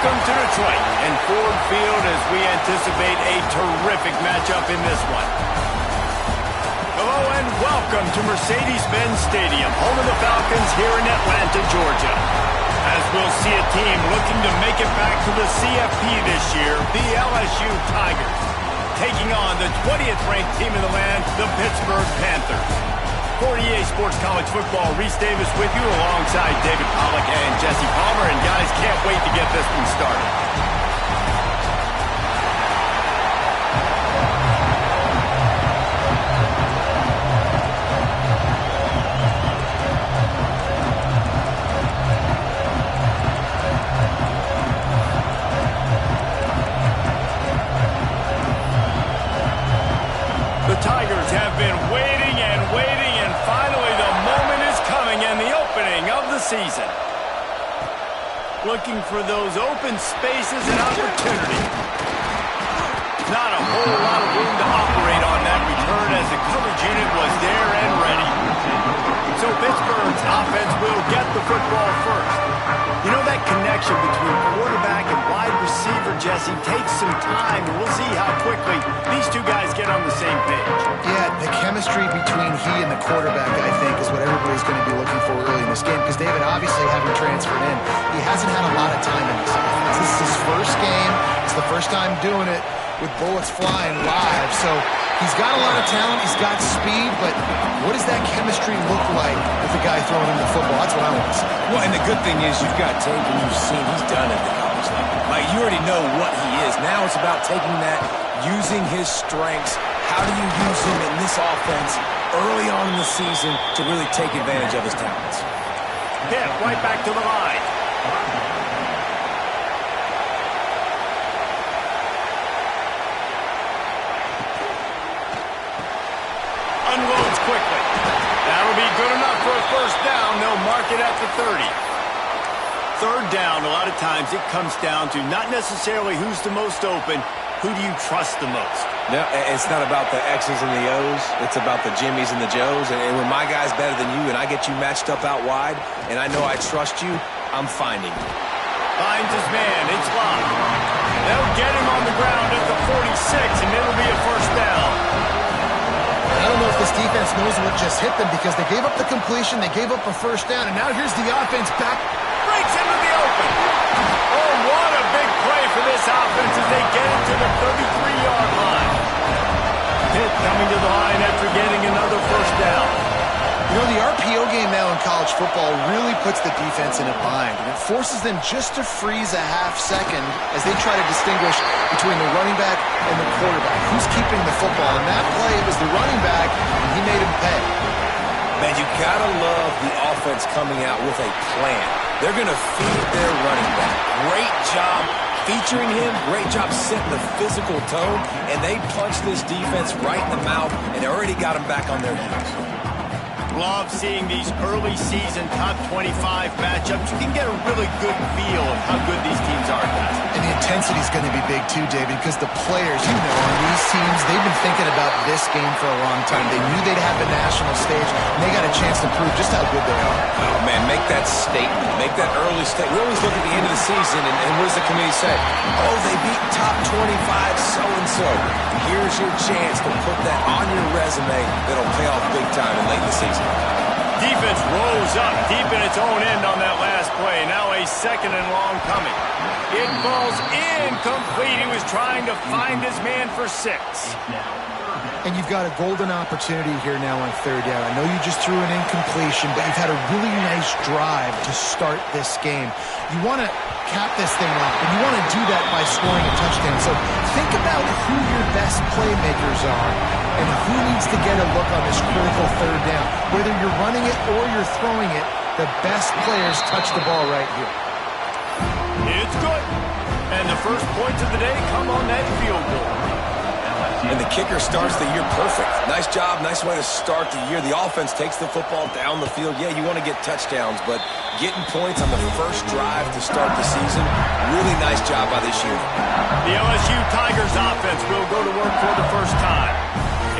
Welcome to Detroit and Ford Field as we anticipate a terrific matchup in this one. Hello and welcome to Mercedes-Benz Stadium, home of the Falcons here in Atlanta, Georgia. As we'll see a team looking to make it back to the CFP this year, the LSU Tigers, taking on the 20th ranked team in the land, the Pittsburgh Panthers. For EA Sports College Football, Reese Davis with you alongside David Pollack and Jesse Palmer. And guys, can't wait to get this one started. The Tigers have been waiting and waiting, and finally the moment is coming and the opening of the season. Looking for those open spaces and opportunity. Not a whole lot of room to operate on that return as the coverage unit was there and ready. So Pittsburgh's offense will get the football first. You know, that connection between quarterback and wide receiver, Jesse, takes some time, and we'll see how quickly these two guys get on the same page. Yeah, the chemistry between he and the quarterback, I think, is what everybody's going to be looking for early in this game, because David, obviously, having transferred in, he hasn't had a lot of time in this offense. This is his first game. It's the first time doing it with bullets flying live, so he's got a lot of talent, he's got speed, but what does that chemistry look like with the guy throwing him the football? That's what I want to see. Well, and the good thing is you've got tape and you've seen he's done it at the college level. Like, you already know what he is. Now it's about taking that, using his strengths. How do you use him in this offense early on in the season to really take advantage of his talents? Hit right back to the line. Unloads quickly. That'll be good enough for a first down. They'll mark it at the 30. Third down, a lot of times it comes down to not necessarily who's the most open, who do you trust the most? No, it's not about the X's and the O's. It's about the Jimmies and the Joes. And when my guy's better than you and I get you matched up out wide and I know I trust you, I'm finding you. Finds his man. It's locked. They'll get him on the ground at the 46, and it'll be a first down. I don't know if this defense knows what just hit them, because they gave up the completion, they gave up a first down, and now here's the offense back. Breaks into the open. Oh, what a big play for this offense as they get it to the 33-yard line. Pitt coming to the line after getting another first down. You know, the RPO game now in college football really puts the defense in a bind, and it forces them just to freeze a half second as they try to distinguish between the running back and the quarterback. Who's keeping the football? And that play, it was the running back, and he made him pay. Man, you gotta love the offense coming out with a plan. They're gonna feed their running back. Great job featuring him. Great job setting the physical tone. And they punched this defense right in the mouth, and they already got him back on their heels. Love seeing these early season top 25 matchups. You can get a really good feel of how good these teams are, guys. And the intensity is going to be big too, David, because the players, you know, on these teams, they've been thinking about this game for a long time. They knew they'd have the national stage, and they got a chance to prove just how good they are. Oh, man, make that statement. Make that early statement. We always look at the end of the season, and what does the committee say? Oh, they beat top 25 so-and-so. Here's your chance to put that on your resume that'll pay off big time in late in the season. Defense rose up deep in its own end on that last play. Now a second and long coming. It falls incomplete. He was trying to find his man for 6. And you've got a golden opportunity here now on third down. I know you just threw an incompletion, but you've had a really nice drive to start this game. You want to cap this thing off, and you want to do that by scoring a touchdown. So think about who your best playmakers are and who needs to get a look on this critical third down. Whether you're running it or you're throwing it, the best players touch the ball right here. It's good. And the first points of the day come on that field goal. And the kicker starts the year perfect. Nice job, nice way to start the year. The offense takes the football down the field. Yeah, you want to get touchdowns, but getting points on the first drive to start the season, really nice job by this unit. The LSU Tigers offense will go to work for the first time.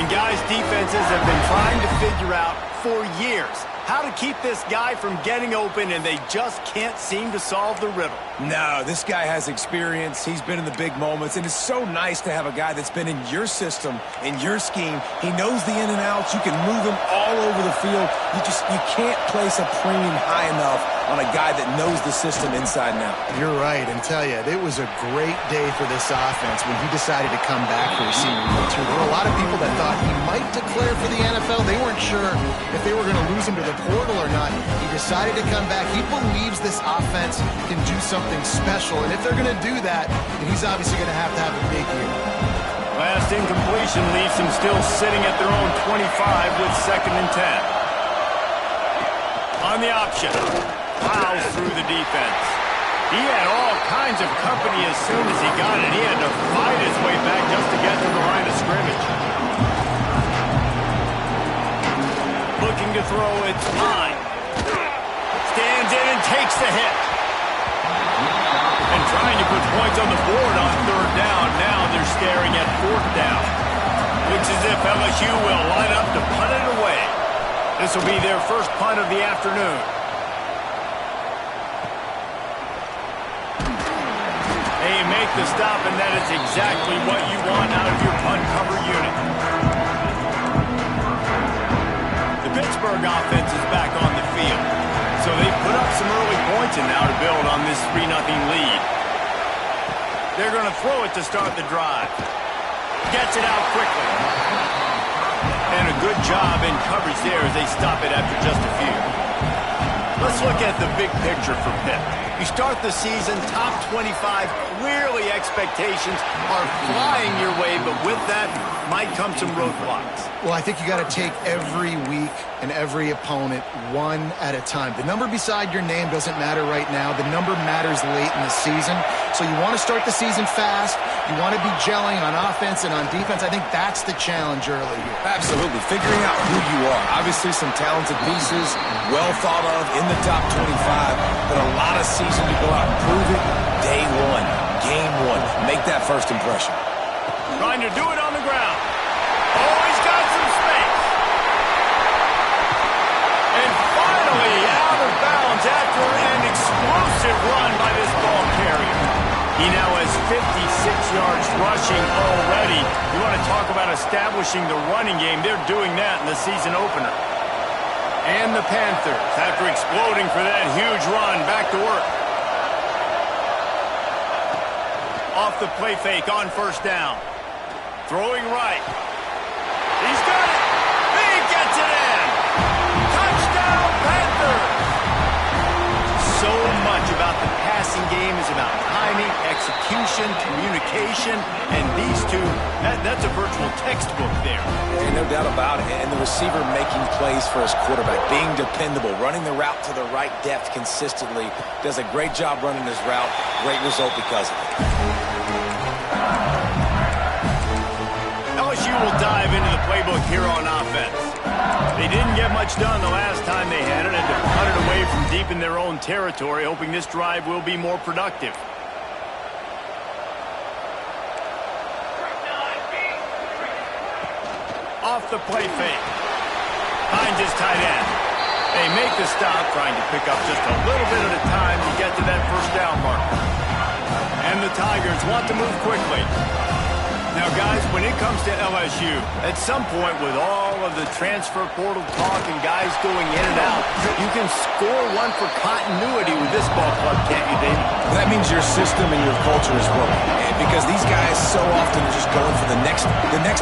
And guys, defenses have been trying to figure out for years how to keep this guy from getting open, and they just can't seem to solve the riddle. No, this guy has experience. He's been in the big moments, and it's so nice to have a guy that's been in your system, in your scheme. He knows the in and outs. You can move him all over the field. You can't place a premium high enough on a guy that knows the system inside and out. You're right, and tell you, it was a great day for this offense when he decided to come back for his senior year, too. There were a lot of people that thought he might declare for the NFL. They weren't sure if they were going to lose him to the portal or not. He decided to come back. He believes this offense can do something special, and if they're going to do that, then he's obviously going to have a big year. Last incompletion leaves him still sitting at their own 25 with 2nd and 10. On the option. Plows through the defense. He had all kinds of company as soon as he got it. He had to fight his way back just to get to the line of scrimmage. Looking to throw, it's fine. Stands in and takes the hit. And trying to put points on the board on 3rd down. Now they're staring at 4th down. Looks as if LSU will line up to punt it away. This will be their first punt of the afternoon. They make the stop, and that is exactly what you want out of your punt cover unit. The Pittsburgh offense is back on the field. So they put up some early points and now to build on this 3-0 lead. They're going to throw it to start the drive. Gets it out quickly. And a good job in coverage there as they stop it after just a few. Let's look at the big picture for Pitt. You start the season top 25, clearly expectations are flying your way, but with that might come some roadblocks. Well, I think you got to take every week and every opponent one at a time. The number beside your name doesn't matter right now. The number matters late in the season. So you want to start the season fast. You want to be gelling on offense and on defense. I think that's the challenge early here. Absolutely. Figuring out who you are. Obviously some talented pieces, well thought of in the top 25, but a lot of season to go out and prove it. Day one, game one. Make that first impression. Trying to do it on the ground. Oh, he's got some space. And finally out of bounds after an explosive run by this ball carrier. He now has 56 yards rushing already. You want to talk about establishing the running game. They're doing that in the season opener. And the Panthers, after exploding for that huge run, back to work. Off the play fake on 1st down. Throwing right. He's got it. He gets it in. Touchdown, Panthers. So much about the passing game is about timing, execution, communication, and these two, that's a virtual textbook there. And no doubt about it. And the receiver making plays for his quarterback, being dependable, running the route to the right depth consistently, does a great job running his route. Great result because of it. LSU will dive into the playbook here on offense. They didn't get much done the last time they had it, and to cut it away from deep in their own territory, hoping this drive will be more productive. Off the play fake. Finds his tight end. They make the stop, trying to pick up just a little bit at a time to get to that 1st down marker. And the Tigers want to move quickly. Now, guys, when it comes to LSU, at some point with all of the transfer portal talk and guys going in and out, you can score one for continuity with this ball club, can't you, David? That means your system and your culture is working. Because these guys so often are just going for the next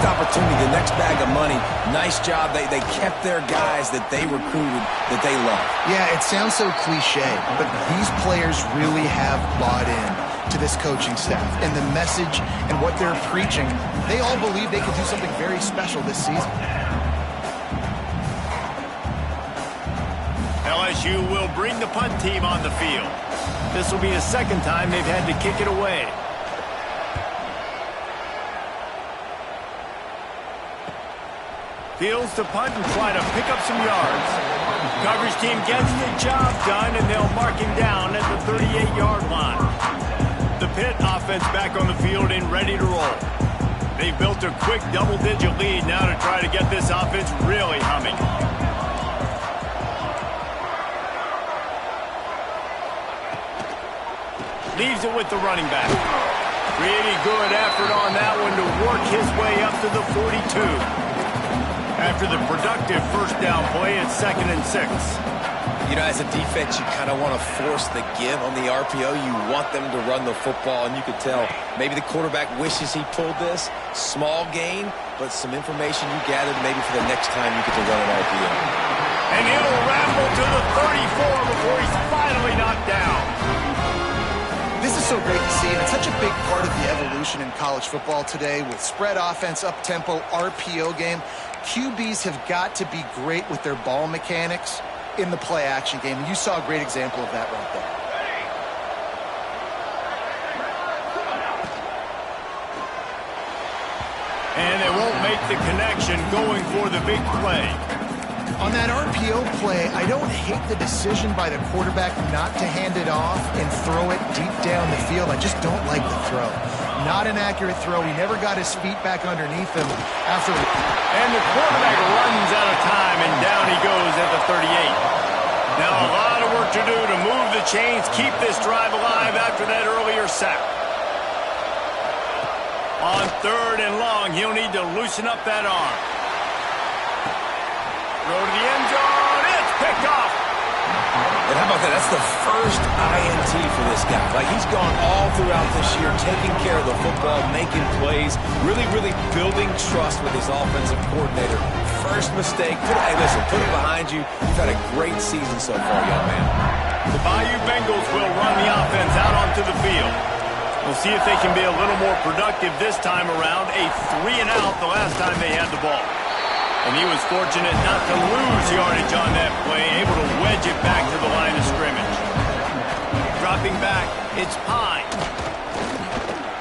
opportunity, the next bag of money. Nice job. They kept their guys that they recruited, that they love. Yeah, it sounds so cliche, but these players really have bought in to this coaching staff and the message and what they're preaching. They all believe they can do something very special this season. LSU will bring the punt team on the field. This will be the 2nd time they've had to kick it away. Fields to punt and try to pick up some yards. Coverage team gets the job done, and they'll mark him down at the 38-yard line. The Pitt offense back on the field and ready to roll. They've built a quick double-digit lead now to try to get this offense really humming. Leaves it with the running back. Pretty good effort on that one to work his way up to the 42. After the productive first down play, it's 2nd and 6. You know, as a defense, you kind of want to force the give on the RPO. You want them to run the football, and you could tell maybe the quarterback wishes he pulled this. Small gain, but some information you gathered maybe for the next time you get to run an RPO. And he'll ramble to the 34 before he's finally knocked down. This is so great to see, and it's such a big part of the evolution in college football today with spread offense, up-tempo, RPO game. QBs have got to be great with their ball mechanics in the play-action game, and you saw a great example of that right there. And they won't make the connection going for the big play. On that RPO play, I don't hate the decision by the quarterback not to hand it off and throw it deep down the field. I just don't like the throw. Not an accurate throw. He never got his feet back underneath him after. And the quarterback runs out of time, and down he goes at the 38. Now a lot of work to do to move the chains, keep this drive alive after that earlier sack. On 3rd and long, he'll need to loosen up that arm. Throw to the end zone. It's picked off. And how about that? That's the first INT for this guy. Like, he's gone all throughout this year, taking care of the football, making plays, really building trust with his offensive coordinator. First mistake. Hey, listen, put it behind you. You've had a great season so far, young man. The Bayou Bengals will run the offense out onto the field. We'll see if they can be a little more productive this time around. A 3-and-out the last time they had the ball. And he was fortunate not to lose yardage on that play, able to wedge it back to the line of scrimmage. Dropping back, it's Pine.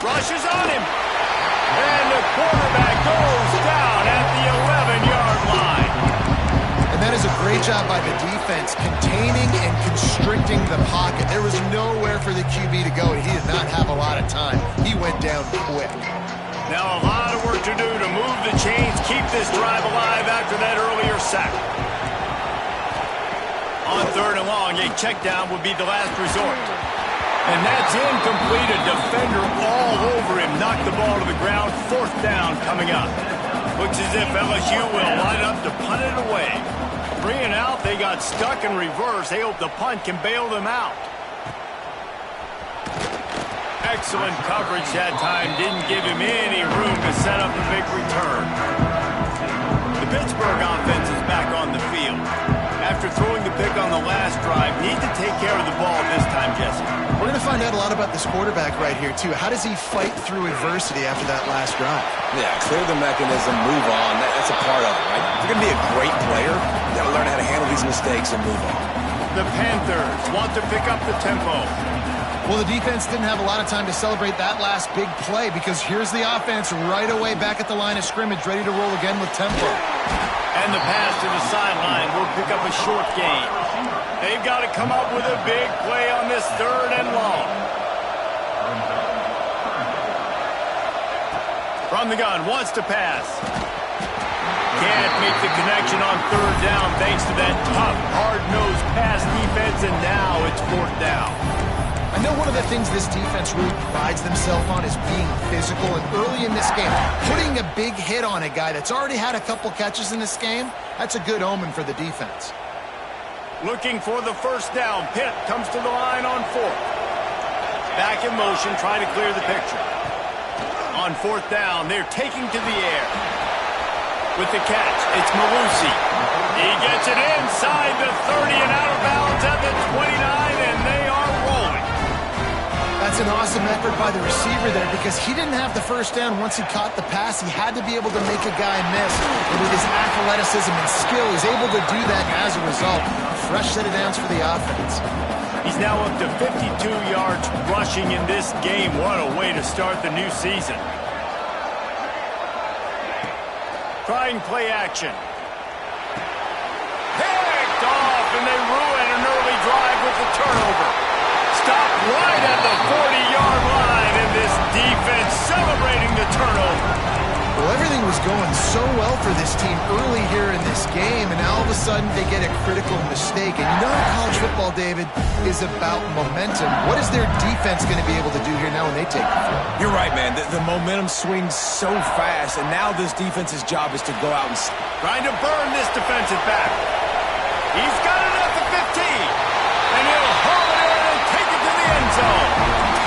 Rushes on him. And the quarterback goes down at the 11-yard line. And that is a great job by the defense, containing and constricting the pocket. There was nowhere for the QB to go, and he did not have a lot of time. He went down quick. Now a lot of work to do to move the chains, keep this drive alive after that earlier sack. On 3rd and long, a check down would be the last resort. And that's incomplete. A defender all over him. Knocked the ball to the ground. 4th down coming up. Looks as if LSU will line up to punt it away. 3-and-out. They got stuck in reverse. They hope the punt can bail them out. Excellent coverage that time. Didn't give him any room to set up a big return. The Pittsburgh offense is back on the field. After throwing the pick on the last drive, need to take care of the ball this time, Jesse. We're going to find out a lot about this quarterback right here, too. How does he fight through adversity after that last drive? Yeah, clear the mechanism, move on. That's a part of it, right? If you're going to be a great player, you got to learn how to handle these mistakes and move on. The Panthers want to pick up the tempo. Well, the defense didn't have a lot of time to celebrate that last big play because here's the offense right away back at the line of scrimmage, ready to roll again with tempo. And the pass to the sideline will pick up a short gain. They've got to come up with a big play on this 3rd and long. From the gun, wants to pass. Can't make the connection on 3rd down thanks to that tough, hard-nosed pass defense, and now it's 4th down. I know one of the things this defense really prides themselves on is being physical, and early in this game, putting a big hit on a guy that's already had a couple catches in this game, that's a good omen for the defense. Looking for the 1st down. Pitt comes to the line on 4th. Back in motion, try to clear the picture. On 4th down, they're taking to the air. With the catch, it's Malusi. He gets it inside the 30 and out of bounds at the 29, and they are rolling. That's an awesome effort by the receiver there because he didn't have the 1st down once he caught the pass. He had to be able to make a guy miss. And with his athleticism and skill, he's able to do that, and as a result, fresh set of downs for the offense. He's now up to 52 yards rushing in this game. What a way to start the new season. Trying play action. Picked off, and they ruin an early drive with the turnover. Stopped right at the 40-yard line, and this defense celebrating the turnover. Well, everything was going so well for this team early here in this game, and now all of a sudden they get a critical mistake. And you know college football, David, is about momentum. What is their defense going to be able to do here now when they take the field? You're right, man. The momentum swings so fast, and now this defense's job is to go out and... Trying to burn this defensive back. He's got it at the 15. And he'll haul it in and take it to the end zone.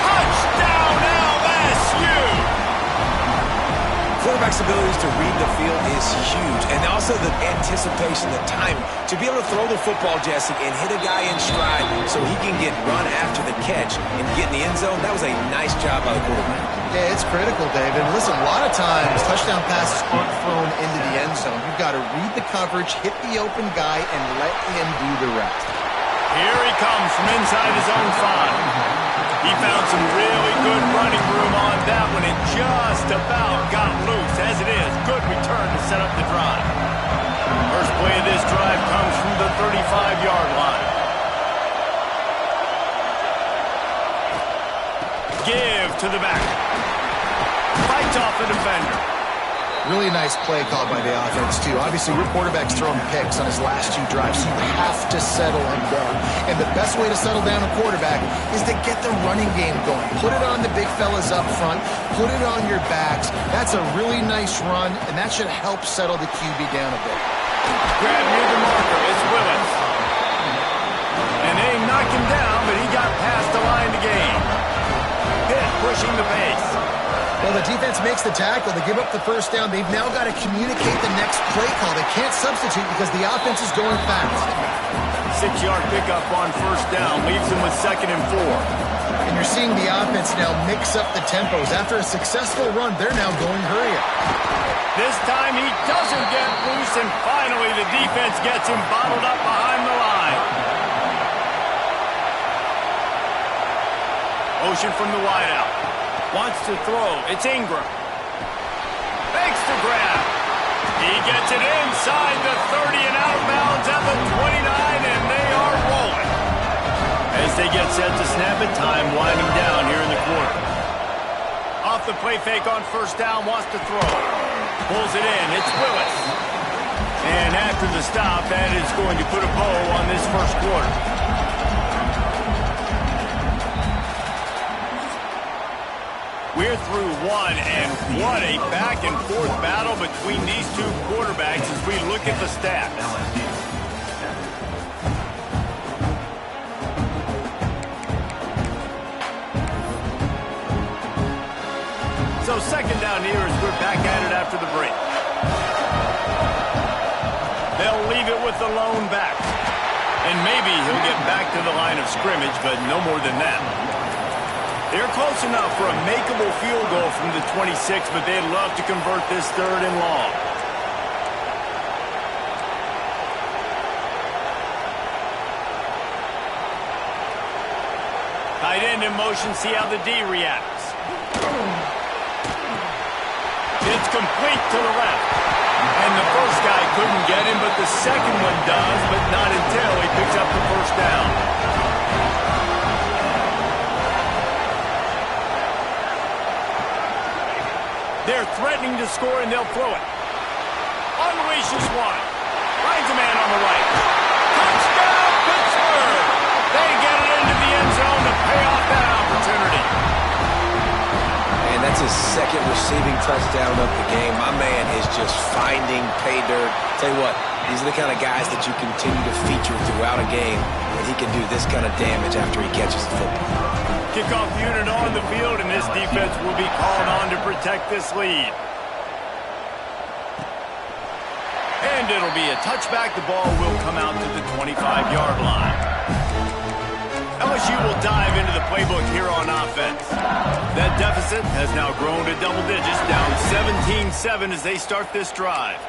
Touchdown, LSU! Quarterback's abilities to read the field is huge, and also the anticipation, the timing. To be able to throw the football, Jesse, and hit a guy in stride so he can get run after the catch and get in the end zone, that was a nice job by the quarterback. Yeah, it's critical, David. Listen, a lot of times touchdown passes aren't thrown into the end zone. You've got to read the coverage, hit the open guy, and let him do the rest. Here he comes from inside his own 5. He found some really good running room on that one and just about got loose. As it is, good return to set up the drive. First play of this drive comes from the 35-yard line. Give to the back. Fights off the defender. Really nice play called by the offense, too. Obviously, your quarterback's throwing picks on his last 2 drives, so you have to settle him down. And the best way to settle down a quarterback is to get the running game going. Put it on the big fellas up front. Put it on your backs. That's a really nice run, and that should help settle the QB down a bit. Grab near the marker. It's Willis. And they knock him down, but he got past the line to gain. Pitt pushing the pace. Well, the defense makes the tackle. They give up the first down. They've now got to communicate the next play call. They can't substitute because the offense is going fast. 6-yard pickup on first down leaves them with 2nd and 4. And you're seeing the offense now mix up the tempos. After a successful run, they're now going hurry up. This time he doesn't get loose, and finally the defense gets him bottled up behind the line. Motion from the wideout. Wants to throw. It's Ingram. Makes the grab. He gets it inside the 30 and out of bounds at the 29, and they are rolling. As they get set to snap it, time winding down here in the quarter. Off the play fake on first down, wants to throw. Pulls it in. It's Willis. And after the stop, that is going to put a bow on this first quarter. We're through 1, and what a back-and-forth battle between these 2 quarterbacks as we look at the stats. So 2nd down here as we're back at it after the break. They'll leave it with the lone back. And maybe he'll get back to the line of scrimmage, but no more than that. They're close enough for a makeable field goal from the 26, but they'd love to convert this 3rd and long. Tight end in motion, see how the D reacts. It's complete to the left. And the first guy couldn't get him, but the second one does, but not until he picks up the first down. They're threatening to score, and they'll throw it. Unleashes one. Finds a man on the right. Touchdown, Pittsburgh! They get it into the end zone to pay off that opportunity. And that's his 2nd receiving touchdown of the game. My man is just finding pay dirt. Tell you what, these are the kind of guys that you continue to feature throughout a game, and he can do this kind of damage after he catches the football. Kickoff unit on the field, and this defense will be called on to protect this lead. And it'll be a touchback. The ball will come out to the 25-yard line. LSU will dive into the playbook here on offense. That deficit has now grown to double digits, down 17-7 as they start this drive.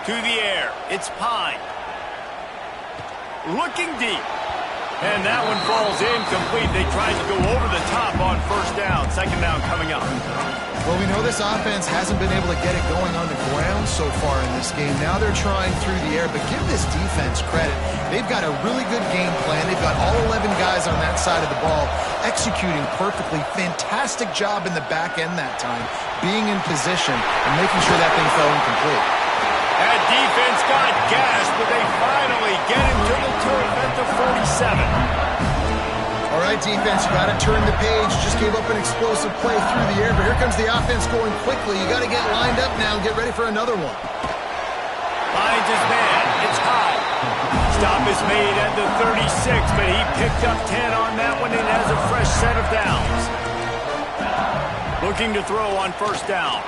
To the air, it's Pine. Looking deep. And that one falls incomplete. They tried to go over the top on first down. 2nd down coming up. Well, we know this offense hasn't been able to get it going on the ground so far in this game. Now they're trying through the air, but give this defense credit. They've got a really good game plan. They've got all 11 guys on that side of the ball executing perfectly. Fantastic job in the back end that time, being in position and making sure that thing fell incomplete. That defense got gashed, but they finally get him to the turf at the 47. All right, defense, you got to turn the page. Just gave up an explosive play through the air, but here comes the offense going quickly. You got to get lined up now and get ready for another one. Finds his man. It's high. Stop is made at the 36, but he picked up 10 on that one and has a fresh set of downs. Looking to throw on first down.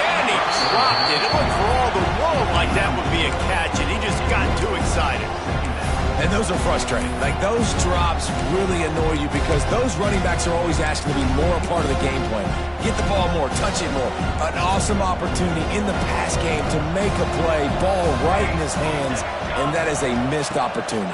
And he dropped it. It looked for all the world like that would be a catch, and he just got too excited. And those are frustrating. Like, those drops really annoy you because those running backs are always asking to be more a part of the game plan. Get the ball more, touch it more. An awesome opportunity in the pass game to make a play, ball right in his hands, and that is a missed opportunity.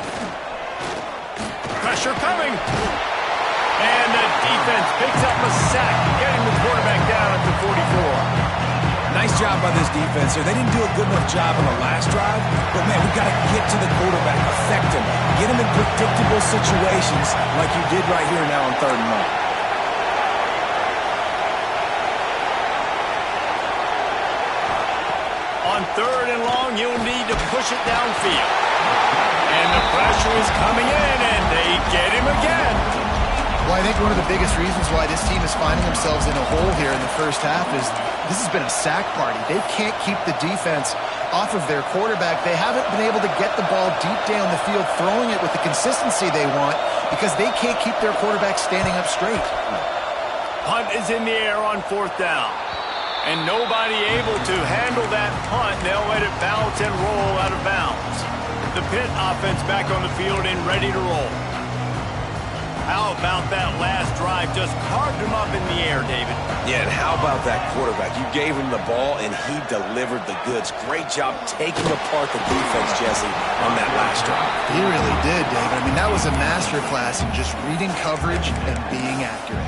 Pressure coming. And the defense picks up a sack, getting the quarterback down at the 44. Nice job by this defense here. They didn't do a good enough job on the last drive, but, man, we've got to get to the quarterback, affect him, get him in predictable situations like you did right here now on 3rd and 1. On 3rd and long, you'll need to push it downfield. And the pressure is coming in, and they get him again. Well, I think one of the biggest reasons why this team is finding themselves in a hole here in the first half is this has been a sack party. They can't keep the defense off of their quarterback. They haven't been able to get the ball deep down the field, throwing it with the consistency they want because they can't keep their quarterback standing up straight. Punt is in the air on 4th down. And nobody able to handle that punt. They'll let it bounce and roll out of bounds. The Pitt offense back on the field and ready to roll. How about that last drive? Just carved him up in the air, David. Yeah, and how about that quarterback? You gave him the ball, and he delivered the goods. Great job taking apart the defense, Jesse, on that last drive. He really did, David. I mean, that was a masterclass in just reading coverage and being accurate.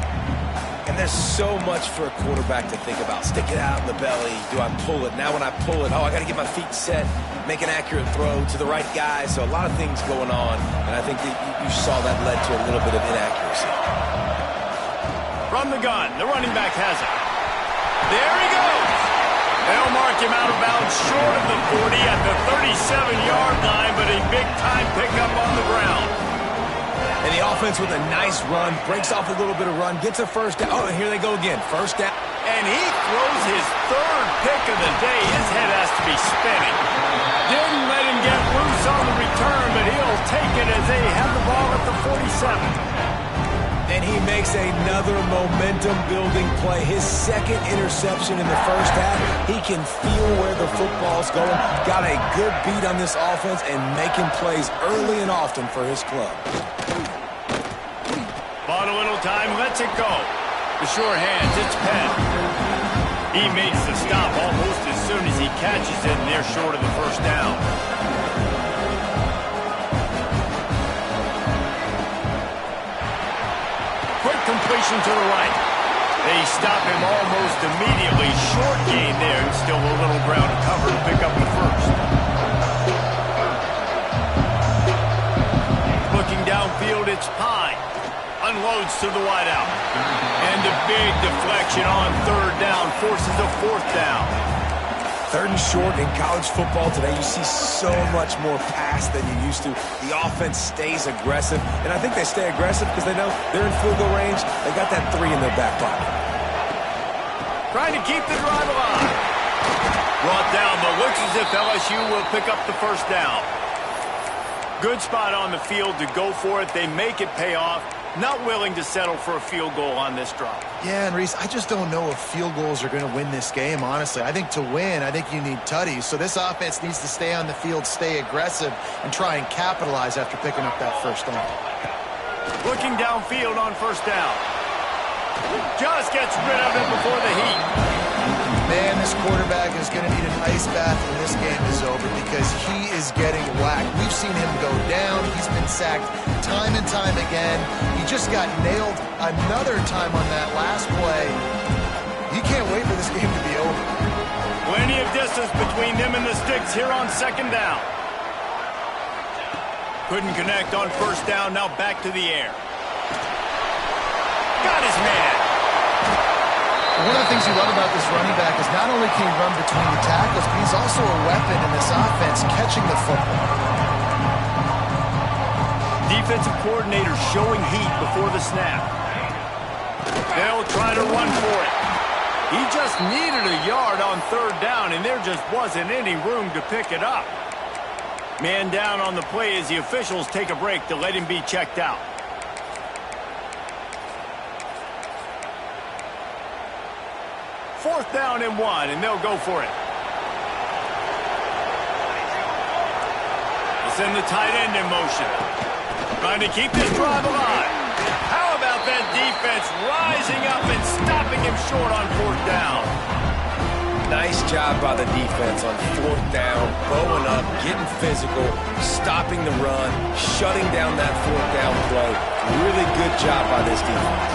And there's so much for a quarterback to think about. Stick it out in the belly. Do I pull it? Now when I pull it, I got to get my feet set, make an accurate throw to the right guy. So a lot of things going on, and I think that you saw that led to a little bit of inaccuracy. From the gun, the running back has it. There he goes. They'll mark him out of bounds short of the 40 at the 37-yard line, but a big-time pickup on the ground. And the offense with a nice run, breaks off a little bit of run, gets a first down. Oh, and here they go again. First down. And he throws his 3rd pick of the day. His head has to be spinning. Didn't let him get loose on the return, but he'll take it as they have the ball at the 47. And he makes another momentum-building play. His 2nd interception in the first half. He can feel where the football's going. Got a good beat on this offense and making plays early and often for his club. Bought a little time, lets it go. The sure hands, it's Penn. He makes the stop almost as soon as he catches it, and they're short of the first down. Quick completion to the right. They stop him almost immediately. Short gain there, and still a little ground to cover to pick up the first. Looking downfield, it's Pine. Unloads to the wideout. And a big deflection on 3rd down forces a 4th down. 3rd and short in college football today, you see so much more pass than you used to. The offense stays aggressive, and I think they stay aggressive because they know they're in field goal range. They got that 3 in their back pocket. Trying to keep the drive alive. Brought down, but looks as if LSU will pick up the first down. Good spot on the field to go for it. They make it pay off. Not willing to settle for a field goal on this drive. Yeah, and Reese, I just don't know if field goals are going to win this game, honestly. I think to win, I think you need tutties. So this offense needs to stay on the field, stay aggressive, and try and capitalize after picking up that first down. Looking downfield on first down. Just gets rid of it before the heat. Man, this quarterback is going to need an ice bath when this game is over because he is getting whacked. We've seen him go down. He's been sacked time and time again. He just got nailed another time on that last play. You can't wait for this game to be over. Plenty of distance between them and the sticks here on second down. Couldn't connect on first down, now back to the air. Got his man. One of the things you love about this running back is not only can he run between the tackles, but he's also a weapon in this offense catching the football. Defensive coordinator showing heat before the snap. They'll try to run for it. He just needed a yard on third down, and there just wasn't any room to pick it up. Man down on the play as the officials take a break to let him be checked out. Fourth down and 1, and they'll go for it. They'll send the tight end in motion. Trying to keep this drive alive. How about that defense rising up and stopping him short on fourth down? Nice job by the defense on fourth down, bowing up, getting physical, stopping the run, shutting down that fourth down play. Really good job by this defense.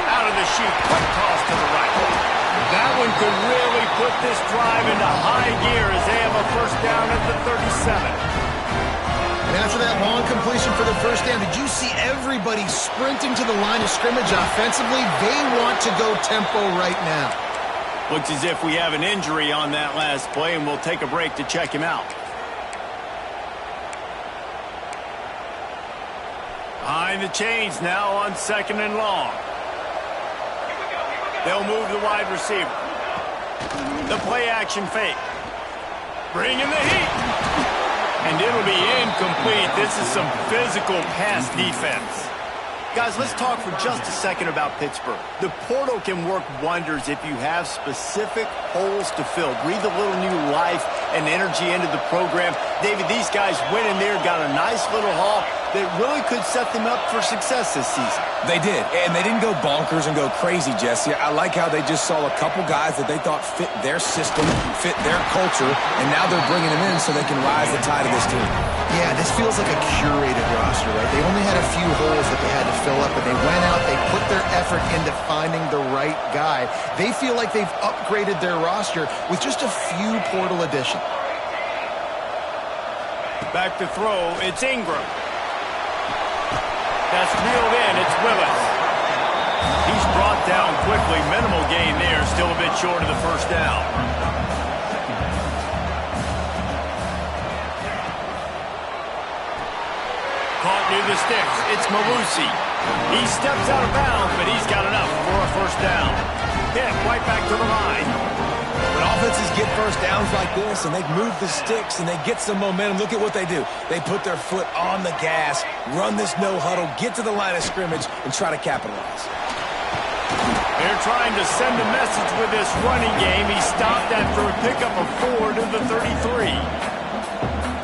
Out of the chute, quick toss to the right. That one could really put this drive into high gear as they have a first down at the 37. And after that long completion for the first down, did you see everybody sprinting to the line of scrimmage offensively? They want to go tempo right now. Looks as if we have an injury on that last play, and we'll take a break to check him out. Behind the chains now on second and long. They'll move the wide receiver. The play action fake. Bringing the heat. And it'll be incomplete. This is some physical pass defense. Guys, let's talk for just a second about Pittsburgh. The portal can work wonders if you have specific holes to fill. Breathe a little new life and energy into the program. David, these guys went in there, got a nice little haul that really could set them up for success this season. They did, and they didn't go bonkers and go crazy, Jesse. I like how they just saw a couple guys that they thought fit their system, fit their culture, and now they're bringing them in so they can rise the tide of this team. Yeah, this feels like a curated roster, right? They only had a few holes that they had to fill up, but they went out, they put their effort into finding the right guy. They feel like they've upgraded their roster with just a few portal additions. Back to throw, it's Ingram. That's reeled in, it's Willis. He's brought down quickly, minimal gain there, still a bit short of the first down. Caught near the sticks, it's Malusi. He steps out of bounds, but he's got enough for a first down. Hit right back to the line. When offenses get first downs like this and they move the sticks and they get some momentum, look at what they do. They put their foot on the gas, run this no huddle, get to the line of scrimmage, and try to capitalize. They're trying to send a message with this running game. He stopped after a pickup of 4 to the 33.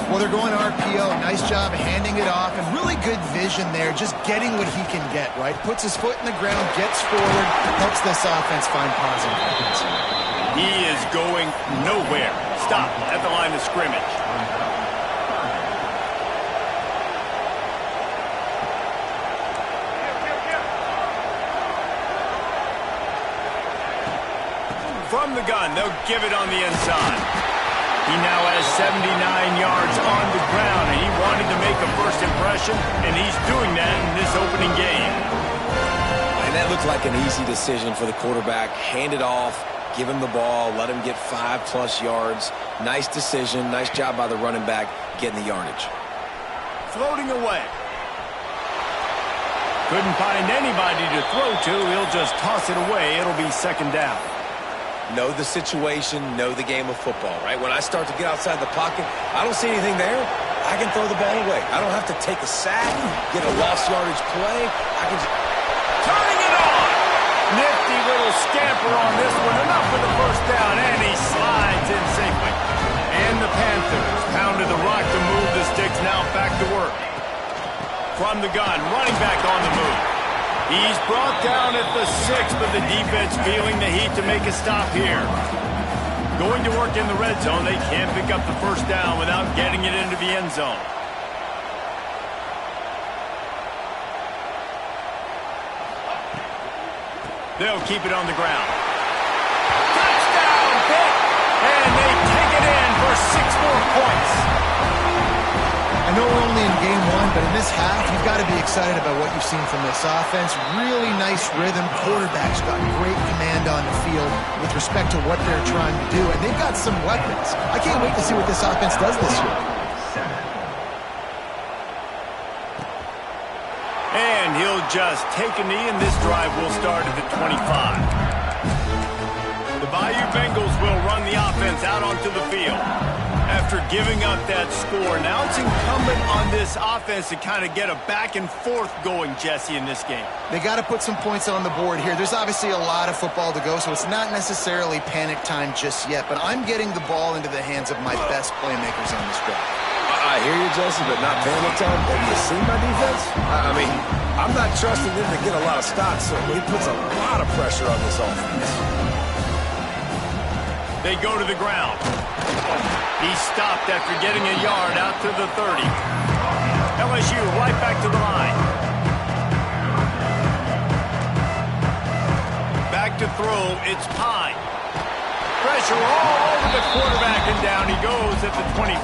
Well, they're going RPO. Nice job handing it off, and really good vision there, just getting what he can get, right? Puts his foot in the ground, gets forward, helps this offense find positive points. He is going nowhere. Stop at the line of scrimmage. From the gun, they'll give it on the inside. He now has 79 yards on the ground, and he wanted to make a first impression, and he's doing that in this opening game. And that looked like an easy decision for the quarterback. Hand it off, give him the ball, let him get 5+ yards. Nice decision, nice job by the running back getting the yardage. Floating away. Couldn't find anybody to throw to. He'll just toss it away. It'll be second down. Know the situation, know the game of football, right? When I start to get outside the pocket, I don't see anything there. I can throw the ball away. I don't have to take a sack, get a lost yardage play. I can just... Turning it on! Nifty little scamper on this one. Enough for the first down, and he slides in safely. And the Panthers pounded the rock to move the sticks. Now back to work. From the gun, running back on the move. He's brought down at the 6, but the defense feeling the heat to make a stop here. Going to work in the red zone. They can't pick up the first down without getting it into the end zone. They'll keep it on the ground. Touchdown, Pitt! And they take it in for 6 more points. I know we're only in game 1, but in this half, you've got to be excited about what you've seen from this offense. Really nice rhythm. Quarterback's got great command on the field with respect to what they're trying to do, and they've got some weapons. I can't wait to see what this offense does this year. And he'll just take a knee, and this drive will start at the 25. The Bayou Bengals will run the offense out onto the field. After giving up that score, now it's incumbent on this offense to kind of get a back and forth going, Jesse, in this game. They got to put some points on the board here. There's obviously a lot of football to go, so it's not necessarily panic time just yet, but I'm getting the ball into the hands of my best playmakers on this drive. I hear you, Jesse, but not panic time. Have you seen my defense? I mean, I'm not trusting them to get a lot of stops, so he puts a lot of pressure on this offense. They go to the ground. He stopped after getting a yard out to the 30. LSU right back to the line. Back to throw, it's Pine. Pressure all over the quarterback, and down he goes at the 24.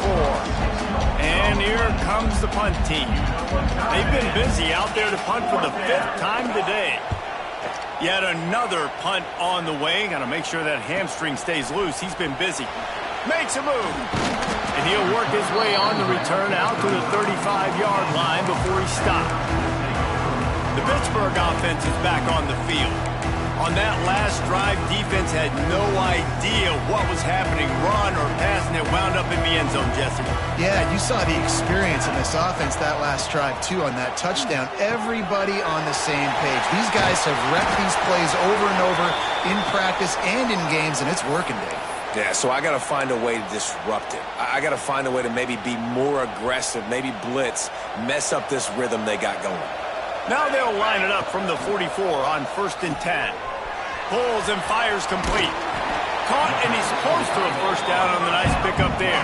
And here comes the punt team. They've been busy out there to punt for the 5th time today. Yet another punt on the way. Got to make sure that hamstring stays loose. He's been busy. Makes a move. And he'll work his way on the return out to the 35-yard line before he stopped. The Pittsburgh offense is back on the field. On that last drive, defense had no idea what was happening, run or pass, and it wound up in the end zone, Jesse. Yeah, you saw the experience in this offense that last drive, too, on that touchdown. Everybody on the same page. These guys have repped these plays over and over in practice and in games, and it's working, Dave. Yeah, so I got to find a way to disrupt it. I got to find a way to maybe be more aggressive, maybe blitz, mess up this rhythm they got going. Now they'll line it up from the 44 on 1st and 10. Pulls and fires complete. Caught, and he's close to a first down on the nice pickup there.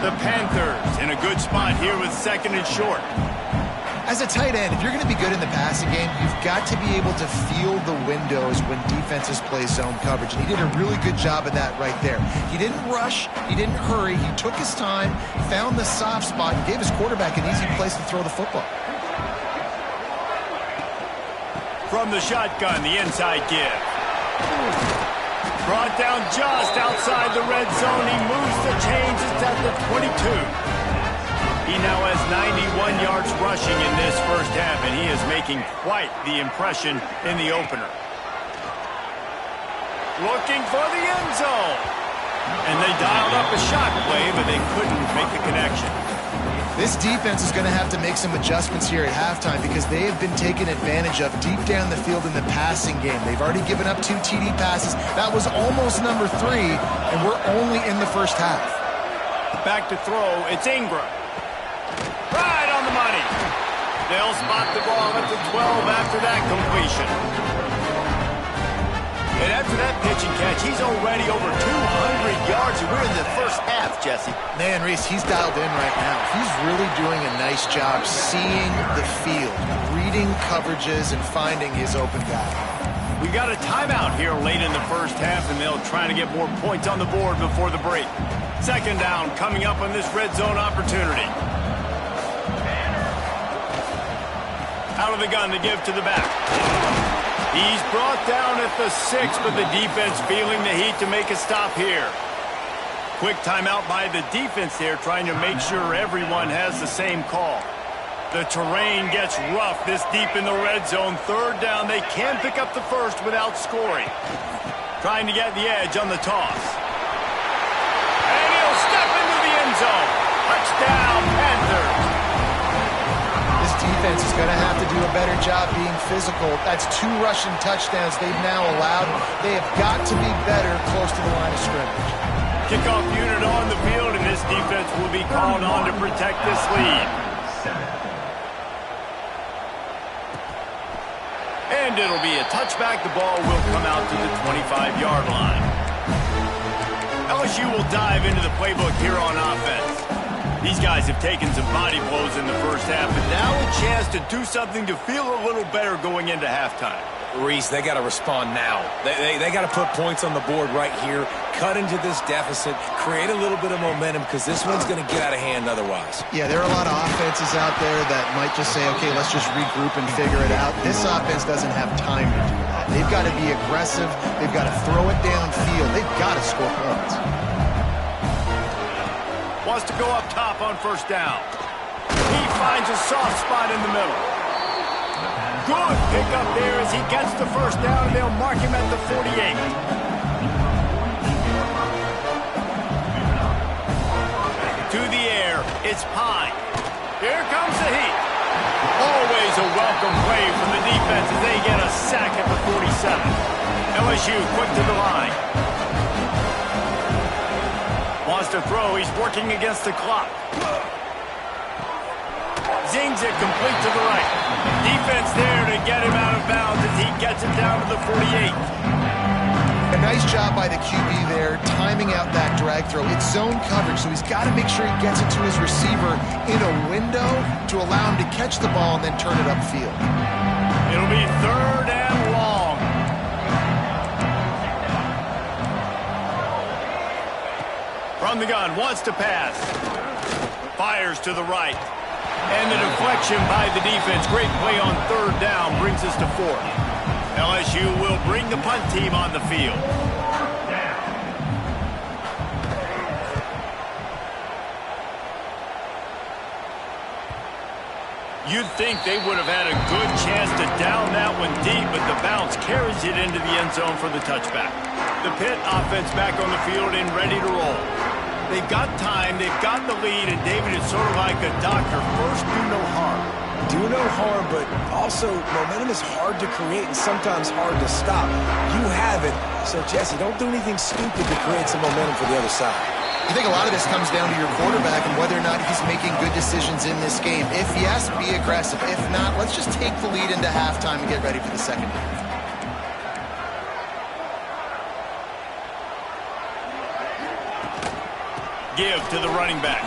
The Panthers in a good spot here with 2nd and short. As a tight end, if you're going to be good in the passing game, you've got to be able to feel the windows when defenses play zone coverage. And he did a really good job of that right there. He didn't rush. He didn't hurry. He took his time, found the soft spot, and gave his quarterback an easy place to throw the football. From the shotgun, the inside give. Brought down just outside the red zone. He moves the chains. It's at the 22. He now has 91 yards rushing in this first half, and he is making quite the impression in the opener. Looking for the end zone. And they dialed up a shot play, but they couldn't make the connection. This defense is going to have to make some adjustments here at halftime because they have been taken advantage of deep down the field in the passing game. They've already given up 2 TD passes. That was almost number 3, and we're only in the first half. Back to throw, it's Ingram. Right on the money. They'll spot the ball at the 12 after that completion. And after that pitch and catch, he's already over 200 yards, and we're in the first half, Jesse. Man, Reese, he's dialed in right now. He's really doing a nice job seeing the field, reading coverages, and finding his open guy. We got a timeout here late in the first half, and they'll try to get more points on the board before the break. 2nd down coming up on this red zone opportunity. Out of the gun to give to the back. He's brought down at the 6, but the defense feeling the heat to make a stop here. Quick timeout by the defense there, trying to make sure everyone has the same call. The terrain gets rough this deep in the red zone. 3rd down, they can pick up the first without scoring. Trying to get the edge on the toss. And he'll step into the end zone. Touchdown, Panthers. Defense is going to have to do a better job being physical. That's 2 rushing touchdowns they've now allowed. They have got to be better close to the line of scrimmage. Kickoff unit on the field, and this defense will be called on to protect this lead. And it'll be a touchback. The ball will come out to the 25-yard line. LSU will dive into the playbook here on offense. These guys have taken some body blows in the first half, but now a chance to do something to feel a little better going into halftime. Reese, they got to respond now. They got to put points on the board right here, cut into this deficit, create a little bit of momentum because this one's going to get out of hand otherwise. Yeah, there are a lot of offenses out there that might just say, okay, let's just regroup and figure it out. This offense doesn't have time to do that. They've got to be aggressive. They've got to throw it downfield. They've got to score points. Wants to go up top on first down. He finds a soft spot in the middle. Good pickup there as he gets the first down, and they'll mark him at the 48. To the air, it's Pine. Here comes the heat. Always a welcome play from the defense as they get a sack at the 47. LSU quick to the line. Wants to throw. He's working against the clock. Zings it complete to the right. Defense there to get him out of bounds as he gets it down to the 48. A nice job by the QB there, timing out that drag throw. It's zone coverage, so he's got to make sure he gets it to his receiver in a window to allow him to catch the ball and then turn it upfield. It'll be third and long. From the gun, wants to pass. Fires to the right. And the deflection by the defense. Great play on third down brings us to fourth. LSU will bring the punt team on the field. You'd think they would have had a good chance to down that one deep, but the bounce carries it into the end zone for the touchback. The Pitt offense back on the field and ready to roll. They've got time, they've got the lead, and David is sort of like a doctor. First, do no harm. Do no harm, but also momentum is hard to create and sometimes hard to stop. You have it, so Jesse, don't do anything stupid to create some momentum for the other side. I think a lot of this comes down to your quarterback and whether or not he's making good decisions in this game. If yes, be aggressive. If not, let's just take the lead into halftime and get ready for the second half. Give to the running back.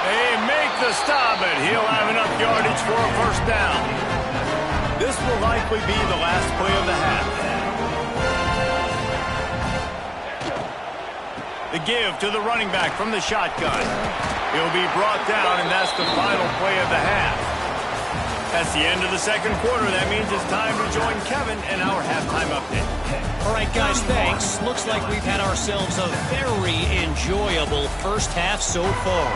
They make the stop, but he'll have enough yardage for a first down. This will likely be the last play of the half. The give to the running back from the shotgun. He'll be brought down, and that's the final play of the half. That's the end of the second quarter. That means it's time to join Kevin in our halftime update. All right, guys, thanks. Looks like we've had ourselves a very enjoyable first half so far.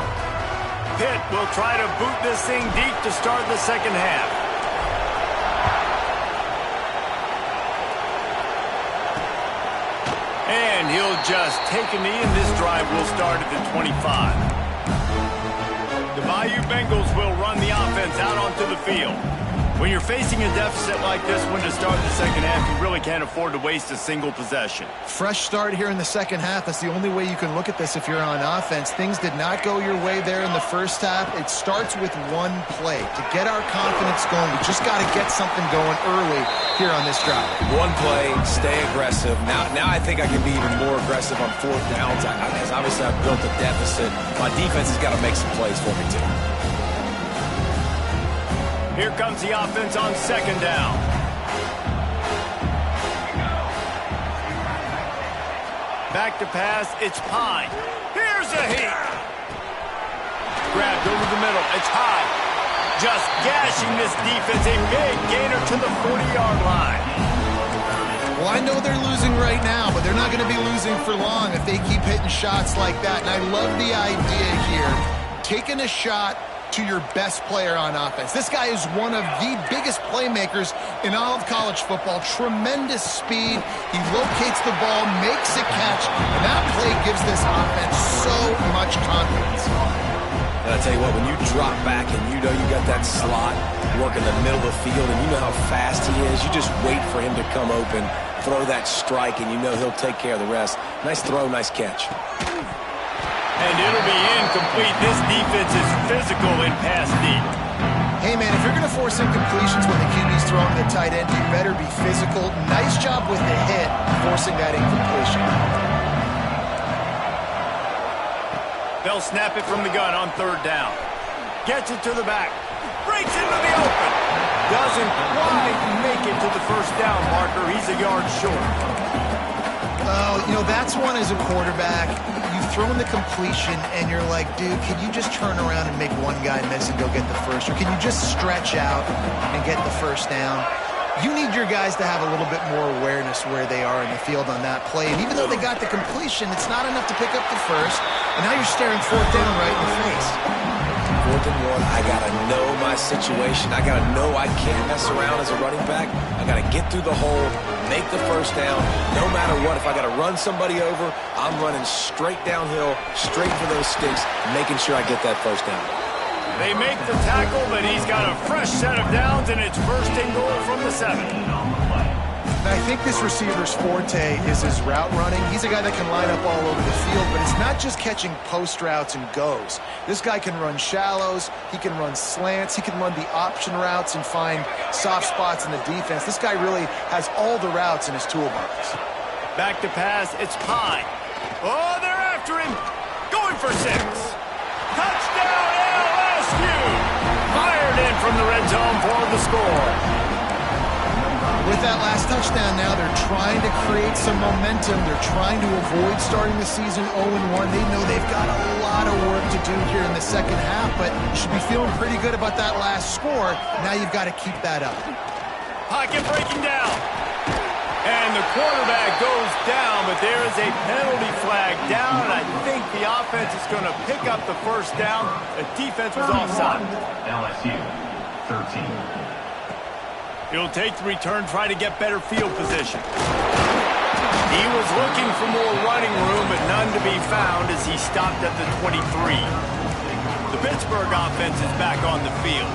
Pitt will try to boot this thing deep to start the second half. And he'll just take a knee, and this drive will start at the 25. The Bayou Bengals will run the offense out onto the field. When you're facing a deficit like this one to start the second half, you really can't afford to waste a single possession. Fresh start here in the second half. That's the only way you can look at this if you're on offense. Things did not go your way there in the first half. It starts with one play. To get our confidence going, we just got to get something going early here on this drive. One play, stay aggressive. Now I think I can be even more aggressive on fourth downs because obviously I've built a deficit. My defense has got to make some plays for me too. Here comes the offense on second down. Back to pass, it's Pine. Here's a heat. Grabbed over the middle, it's high. Just gashing this defense, a big gainer to the 40-yard line. Well, I know they're losing right now, but they're not going to be losing for long if they keep hitting shots like that. And I love the idea here, taking a shot to your best player on offense. This guy is one of the biggest playmakers in all of college football. Tremendous speed. He locates the ball, makes a catch, and that play gives this offense so much confidence. And I tell you what, when you drop back and you know you got that slot working the middle of the field and you know how fast he is, you just wait for him to come open, throw that strike, and you know he'll take care of the rest. Nice throw, nice catch. And it'll be incomplete. This defense is physical in pass deep. Hey, man, if you're going to force incompletions when the QB's throwing the tight end, you better be physical. Nice job with the hit, forcing that incompletion. They'll snap it from the gun on third down. Gets it to the back. Breaks into the open. doesn't quite make it to the first down marker. He's a yard short. Oh, you know, that's one as a quarterback. You've thrown the completion, and you're like, dude, can you just turn around and make one guy miss and go get the first? Or can you just stretch out and get the first down? You need your guys to have a little bit more awareness where they are in the field on that play. And even though they got the completion, it's not enough to pick up the first. And now you're staring fourth down right in the face. 4th and 1, I got to know my situation. I got to know I can't mess around as a running back. I got to get through the hole, make the first down. No matter what, if I got to run somebody over, I'm running straight downhill, straight for those sticks, making sure I get that first down. They make the tackle, but he's got a fresh set of downs, and it's first and goal from the 7. And I think this receiver's forte is his route running. He's a guy that can line up all over the field, but it's not just catching post routes and goes. This guy can run shallows, he can run slants, he can run the option routes and find soft spots in the defense. This guy really has all the routes in his toolbox. Back to pass, it's Pine. Oh, they're after him. Going for 6. Touchdown, LSU! Fired in from the red zone for the score. With that last touchdown now, they're trying to create some momentum. They're trying to avoid starting the season 0-1. They know they've got a lot of work to do here in the second half, but you should be feeling pretty good about that last score. Now you've got to keep that up. Pocket breaking down. And the quarterback goes down, but there is a penalty flag down, and I think the offense is going to pick up the first down. The defense was offside. LSU, 13. He'll take the return, try to get better field position. He was looking for more running room, but none to be found as he stopped at the 23. The Pittsburgh offense is back on the field.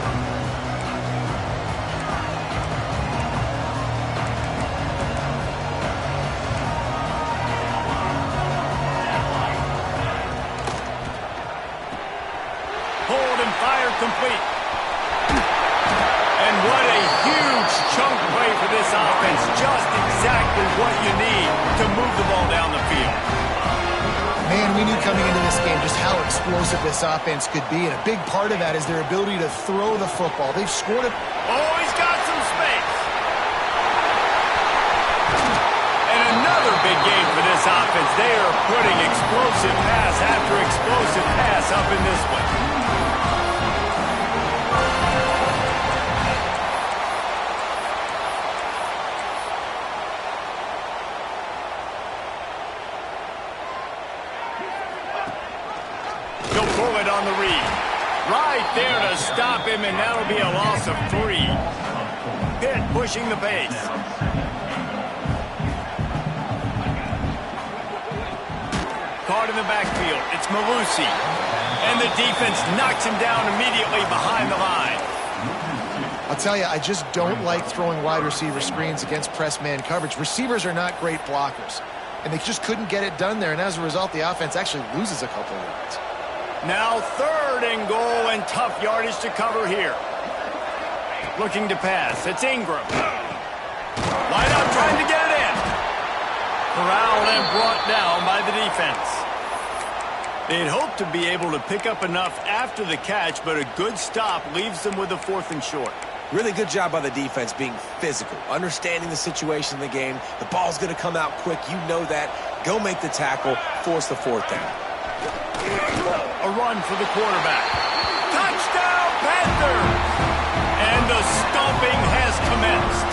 Hold and fire complete. And what a huge chunk play for this offense. Just exactly what you need to move the ball down the field. Man, we knew coming into this game just how explosive this offense could be, and a big part of that is their ability to throw the football. They've scored it. Oh, he's got some space. And another big game for this offense. They are putting explosive pass after explosive pass up in this one. On the read. Right there to stop him, and that'll be a loss of 3. Pitt pushing the pace. Caught in the backfield. It's Malusi. And the defense knocks him down immediately behind the line. I'll tell you, I just don't like throwing wide receiver screens against press man coverage. Receivers are not great blockers, and they just couldn't get it done there, and as a result, the offense actually loses a couple of yards. Now 3rd and goal, and tough yardage to cover here. Looking to pass. It's Ingram. Line up, trying to get it in. Corralled and brought down by the defense. They'd hoped to be able to pick up enough after the catch, but a good stop leaves them with a 4th and short. Really good job by the defense being physical, understanding the situation in the game. The ball's going to come out quick. You know that. Go make the tackle, force the 4th down. A run for the quarterback. Touchdown, Panthers! And the stomping has commenced.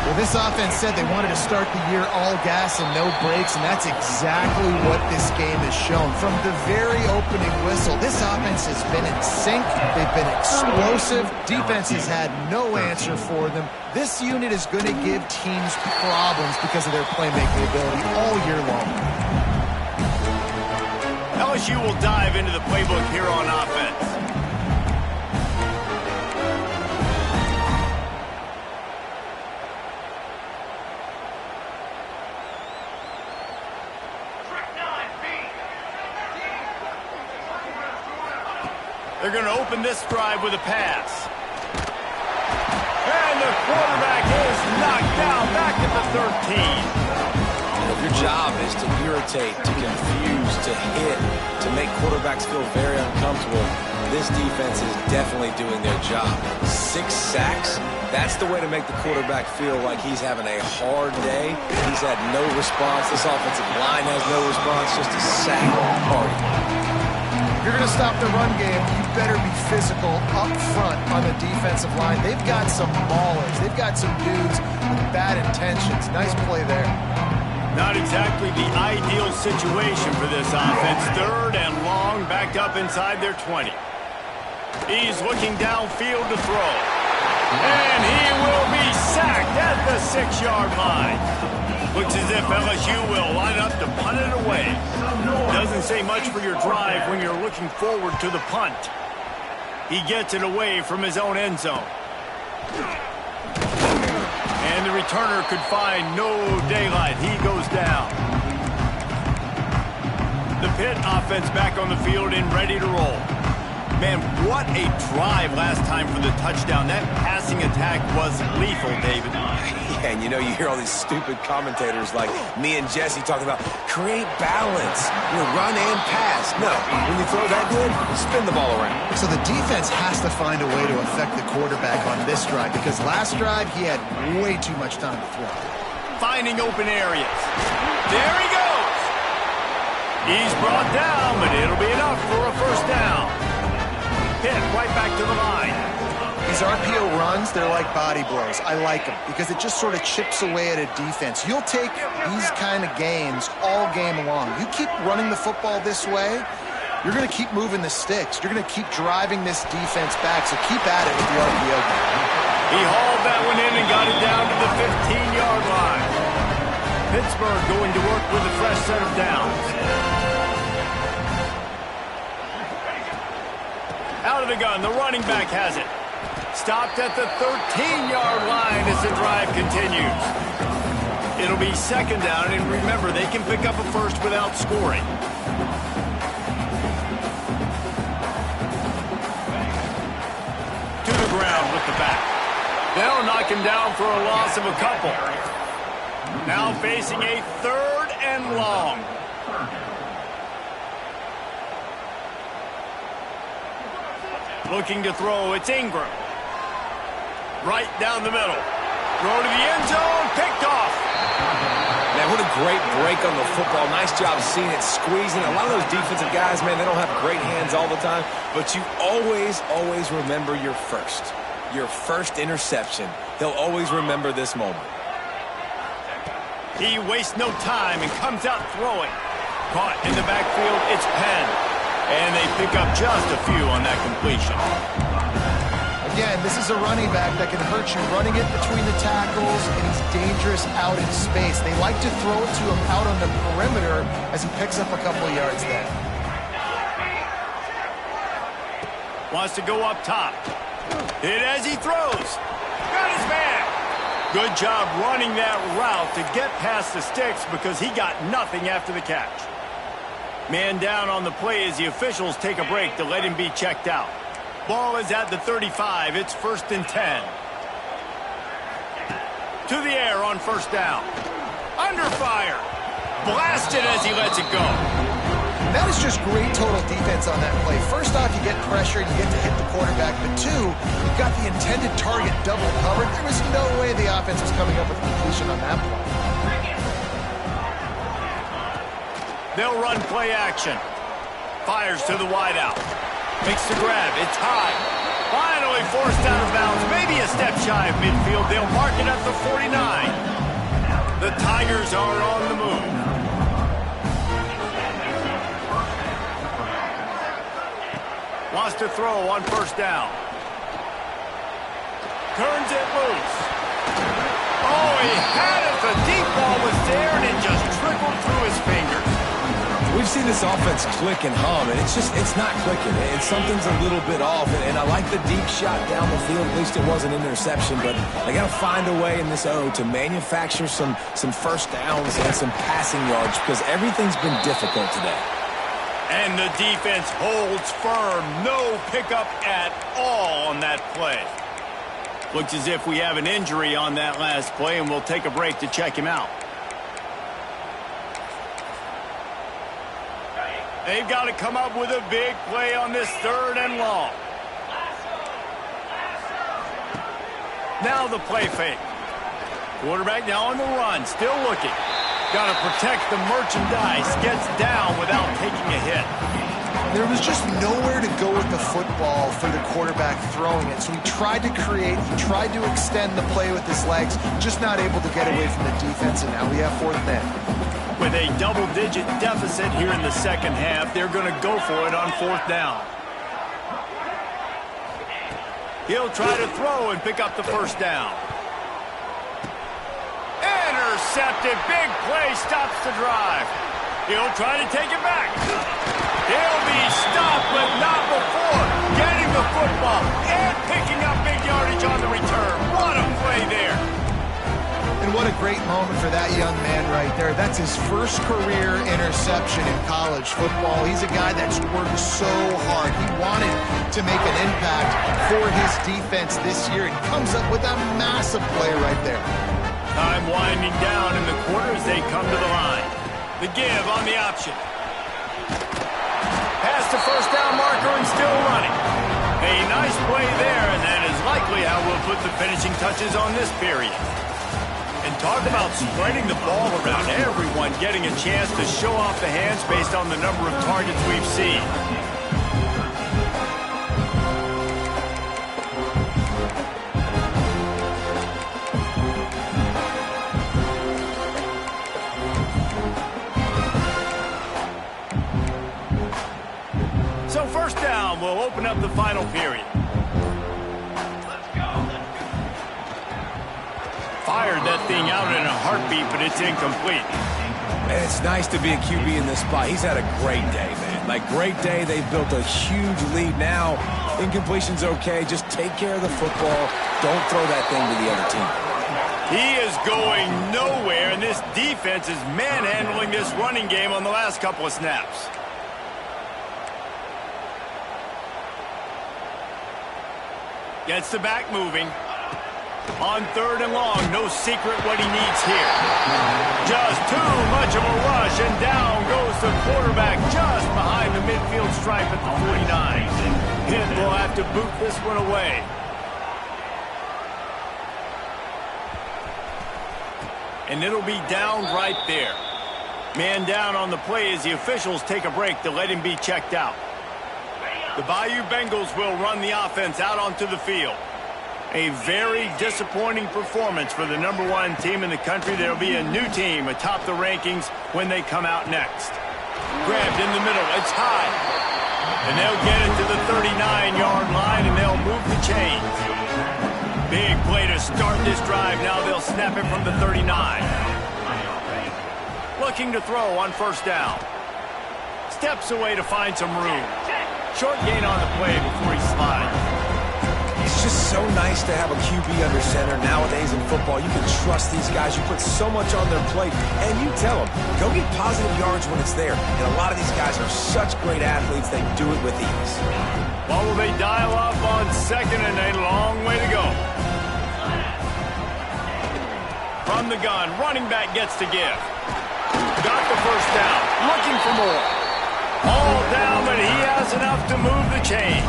Well, this offense said they wanted to start the year all gas and no brakes, and that's exactly what this game has shown. From the very opening whistle, this offense has been in sync. They've been explosive. Defense has had no answer for them. This unit is going to give teams problems because of their playmaking ability all year long. LSU will dive into the playbook here on offense. They're going to open this drive with a pass. And the quarterback is knocked down back at the 13. If your job is to irritate, to confuse, to hit, to make quarterbacks feel very uncomfortable, this defense is definitely doing their job. 6 sacks, that's the way to make the quarterback feel like he's having a hard day. He's had no response. This offensive line has no response, just a sack party. If you're going to stop the run game, you better be physical up front on the defensive line. They've got some maulers. They've got some dudes with bad intentions. Nice play there. Not exactly the ideal situation for this offense. 3rd and long, backed up inside their 20. He's looking downfield to throw. And he will be sacked at the 6-yard line. Looks as if LSU will line up to punt it away. Doesn't say much for your drive when you're looking forward to the punt. He gets it away from his own end zone. And the returner could find no daylight. He goes down. The Pitt offense back on the field and ready to roll. Man, what a drive last time for the touchdown. That passing attack was lethal, David. Yeah, and you know, you hear all these stupid commentators like me and Jesse talking about create balance, run and pass. No, when you throw that good, spin the ball around. So the defense has to find a way to affect the quarterback on this drive because last drive he had way too much time to throw. Finding open areas. There he goes. He's brought down, but it'll be enough for a first down. Pitt right back to the line. These RPO runs, they're like body blows. I like them because it just sort of chips away at a defense. You'll take these kind of gains all game long. You keep running the football this way, you're going to keep moving the sticks. You're going to keep driving this defense back, so keep at it with the RPO game. He hauled that one in and got it down to the 15-yard line. Pittsburgh going to work with a fresh set of downs. Out of the gun, the running back has it. Stopped at the 13-yard line as the drive continues. It'll be 2nd down, and remember, they can pick up a first without scoring. To the ground with the back. They'll knock him down for a loss of a couple. Now facing a 3rd and long. Looking to throw, it's Ingram. Right down the middle. Throw to the end zone, picked off. Man, what a great break on the football. Nice job seeing it, squeezing. A lot of those defensive guys, man, they don't have great hands all the time, but you always remember your first interception. They'll always remember this moment. He wastes no time and comes out throwing. Caught in the backfield, it's Penn. And they pick up just a few on that completion. Again, this is a running back that can hurt you running it between the tackles, and he's dangerous out in space. They like to throw it to him out on the perimeter as he picks up a couple of yards there. Wants to go up top. Hit as he throws. Got his man. Good job running that route to get past the sticks because he got nothing after the catch. Man down on the play as the officials take a break to let him be checked out. Ball is at the 35. It's 1st and 10. To the air on 1st down. Under fire. Blasted as he lets it go. That is just great total defense on that play. First off, you get pressure and you get to hit the quarterback. But 2, you've got the intended target double covered. There was no way the offense was coming up with a completion on that play. They'll run play action. Fires to the wideout. Makes the grab. It's high. Finally forced out of bounds. Maybe a step shy of midfield. They'll mark it at the 49. The Tigers are on the move. Wants to throw on 1st down. Turns it loose. Oh, he had it. The deep ball was there and it just trickled through his fingers. We've seen this offense click and hum, and it's not clicking. Something's a little bit off, and I like the deep shot down the field. At least it wasn't an interception, but they got to find a way in this O to manufacture some first downs and some passing yards because everything's been difficult today. And the defense holds firm. No pickup at all on that play. Looks as if we have an injury on that last play, and we'll take a break to check him out. They've got to come up with a big play on this 3rd and long. Now the play fake. Quarterback now on the run, still looking. Got to protect the merchandise. Gets down without taking a hit. There was just nowhere to go with the football for the quarterback throwing it. So he tried to create, he tried to extend the play with his legs, just not able to get away from the defense, and now we have 4th and 10. With a double-digit deficit here in the 2nd half, they're going to go for it on 4th down. He'll try to throw and pick up the 1st down. Intercepted. Big play stops the drive. He'll try to take it back. He'll be stopped, but not before getting the football and picking up big yardage on the return. What a play there. And what a great moment for that young man right there. That's his first career interception in college football. He's a guy that's worked so hard. He wanted to make an impact for his defense this year, and comes up with a massive play right there. Time winding down in the quarter as they come to the line. The give on the option. Past the 1st down marker and still running. A nice play there, and that is likely how we'll put the finishing touches on this period. And talk about spreading the ball around, everyone getting a chance to show off the hands based on the number of targets we've seen. So 1st down will open up the final period. Fired that thing out in a heartbeat, but it's incomplete. And it's nice to be a QB in this spot. He's had a great day, man. Like, great day. They've built a huge lead now. Incompletion's okay. Just take care of the football. Don't throw that thing to the other team. He is going nowhere, and this defense is manhandling this running game on the last couple of snaps. Gets the back moving. On 3rd and long, no secret what he needs here. Just too much of a rush, and down goes the quarterback just behind the midfield stripe at the 49. Pitt will have to boot this one away. And it'll be down right there. Man down on the play as the officials take a break to let him be checked out. The Bayou Bengals will run the offense out onto the field. A very disappointing performance for the #1 team in the country. There'll be a new team atop the rankings when they come out next. Grabbed in the middle. It's high. And they'll get it to the 39-yard line, and they'll move the chains. Big play to start this drive. Now they'll snap it from the 39. Looking to throw on 1st down. Steps away to find some room. Short gain on the play before he slides. It's just so nice to have a QB under center. Nowadays in football, you can trust these guys. You put so much on their plate, and you tell them, go get positive yards when it's there. And a lot of these guys are such great athletes, they do it with ease. Well, will they dial up on 2nd and a long way to go? From the gun, running back gets to give. Got the 1st down, looking for more. All down, but he has enough to move the chains.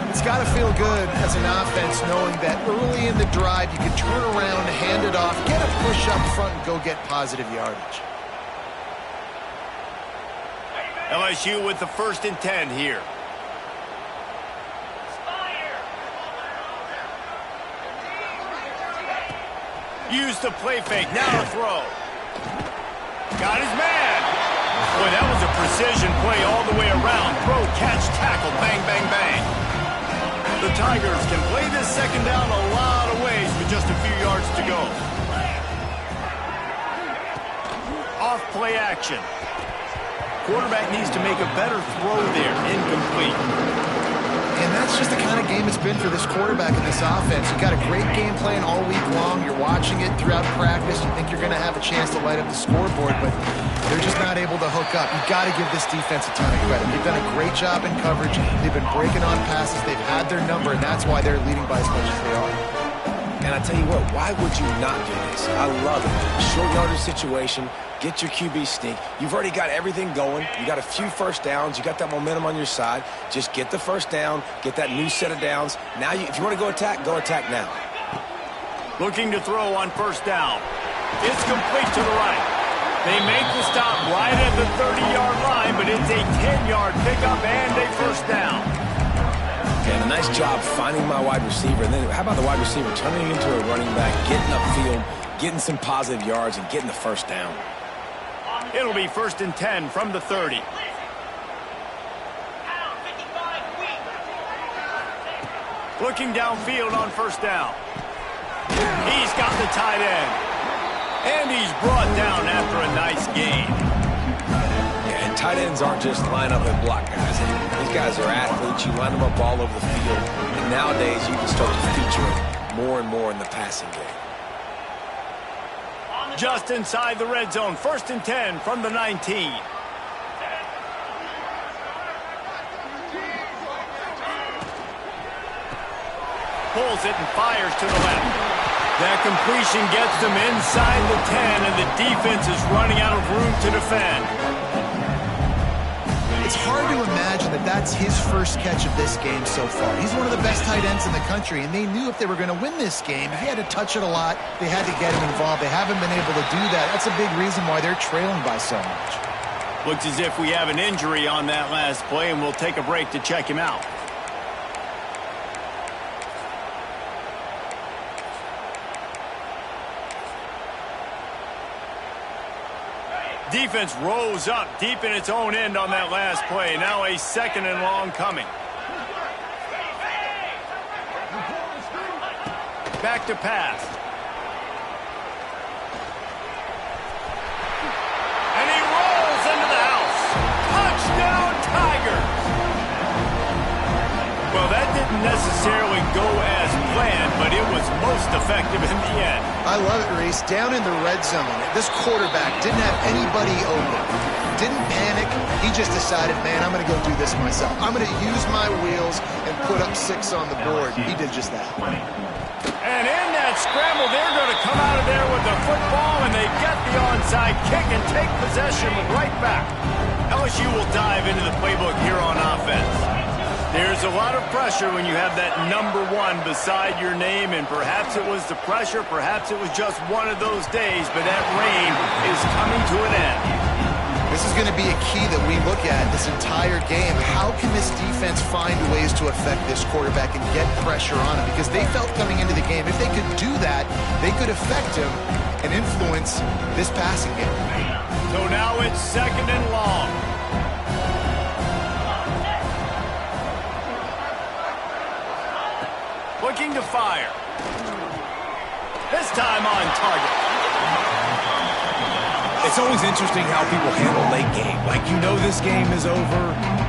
It's got to feel good as an offense knowing that early in the drive you can turn around, hand it off, get a push up front, and go get positive yardage. LSU with the 1st and 10 here. Use the play fake, now a throw. Got his man. Boy, that was a precision play all the way around. Throw, catch, tackle, bang, bang, bang. The Tigers can play this 2nd down a lot of ways with just a few yards to go. Off play action. Quarterback needs to make a better throw there. Incomplete. And that's just the kind of game it's been for this quarterback in this offense. You've got a great game plan all week long. You're watching it throughout practice. You think you're going to have a chance to light up the scoreboard, but they're just not able to hook up. You've got to give this defense a ton of credit. They've done a great job in coverage. They've been breaking on passes. They've had their number, and that's why they're leading by as much as they are. And I tell you what, why would you not do this? I love it. Short yardage situation, get your QB sneak. You've already got everything going. You got a few first downs. You got that momentum on your side. Just get the first down, get that new set of downs. Now, if you want to go attack now. Looking to throw on first down. It's complete to the right. They make the stop right at the 30-yard line, but it's a 10-yard pickup and a first down. And a nice job finding my wide receiver. And then how about the wide receiver turning into a running back, getting upfield, getting some positive yards, and getting the first down. It'll be 1st and 10 from the 30. Looking downfield on first down. He's got the tight end. And he's brought down after a nice gain. Yeah, and tight ends aren't just line up and block guys. These guys are athletes. You line them up all over the field. And nowadays, you can start to feature them more and more in the passing game. Just inside the red zone. 1st and 10 from the 19. Pulls it and fires to the left. That completion gets them inside the 10, and the defense is running out of room to defend. It's hard to imagine that that's his first catch of this game so far. He's one of the best tight ends in the country, and they knew if they were going to win this game, he had to touch it a lot. They had to get him involved. They haven't been able to do that. That's a big reason why they're trailing by so much. Looks as if we have an injury on that last play, and we'll take a break to check him out. Defense rose up deep in its own end on that last play. Now a 2nd and long coming. Back to pass. And he rolls into the house. Touchdown, Tigers! Well, that didn't necessarily go as planned, but it was most effective in the end. I love it, Reese. Down in the red zone, this quarterback didn't have anybody open. Didn't panic. He just decided, man, I'm going to go do this myself. I'm going to use my wheels and put up 6 on the board. He did just that. And in that scramble, they're going to come out of there with the football, and they get the onside kick and take possession right back. LSU will dive into the playbook here on offense. There's a lot of pressure when you have that number 1 beside your name, and perhaps it was the pressure, perhaps it was just one of those days, but that reign is coming to an end. This is going to be a key that we look at this entire game. How can this defense find ways to affect this quarterback and get pressure on him? Because they felt coming into the game, if they could do that, they could affect him and influence this passing game. So now it's 2nd and long. Looking to fire. This time on target. It's always interesting how people handle late game. Like, you know this game is over.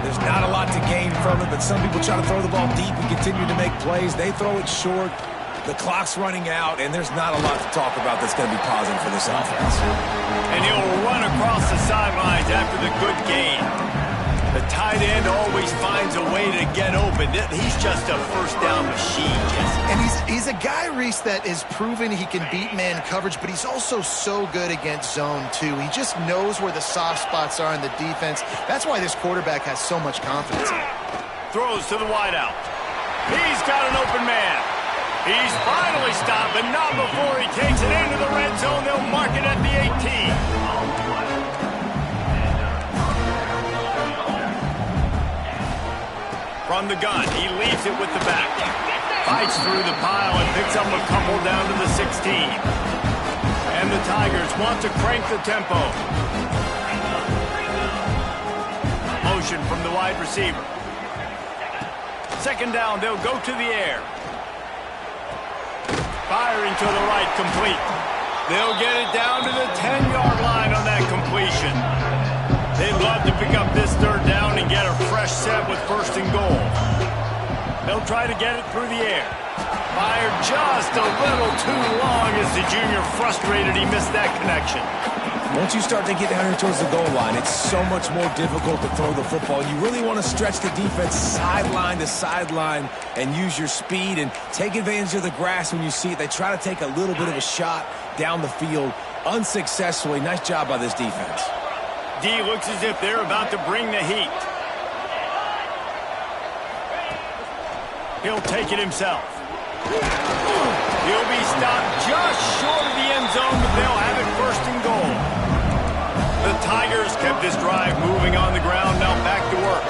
There's not a lot to gain from it, but some people try to throw the ball deep and continue to make plays. They throw it short. The clock's running out, and there's not a lot to talk about that's going to be positive for this offense. And he'll run across the sidelines after the good gain. The tight end always finds a way to get open. He's just a first down machine, Jesse. And he's a guy, Reese, that is proven he can beat man coverage, but he's also so good against zone, too. He just knows where the soft spots are in the defense. That's why this quarterback has so much confidence in him. Throws to the wideout. He's got an open man. He's finally stopped, but not before he takes it into the red zone. They'll mark it at the 18. From the gun, he leaves it with the back. Fights through the pile and picks up a couple down to the 16. And the Tigers want to crank the tempo. Motion from the wide receiver. 2nd down, they'll go to the air. Firing to the right, complete. They'll get it down to the 10-yard line on that completion. They'd love to pick up this 3rd down and get a fresh set with 1st and goal. They'll try to get it through the air. Fired just a little too long as the junior frustrated he missed that connection. Once you start to get down here towards the goal line, it's so much more difficult to throw the football. You really want to stretch the defense sideline to sideline and use your speed and take advantage of the grass when you see it. They try to take a little bit of a shot down the field unsuccessfully. Nice job by this defense. D looks as if they're about to bring the heat. He'll take it himself. He'll be stopped just short of the end zone, but they'll have it first and goal. The Tigers kept this drive moving on the ground. Now back to work.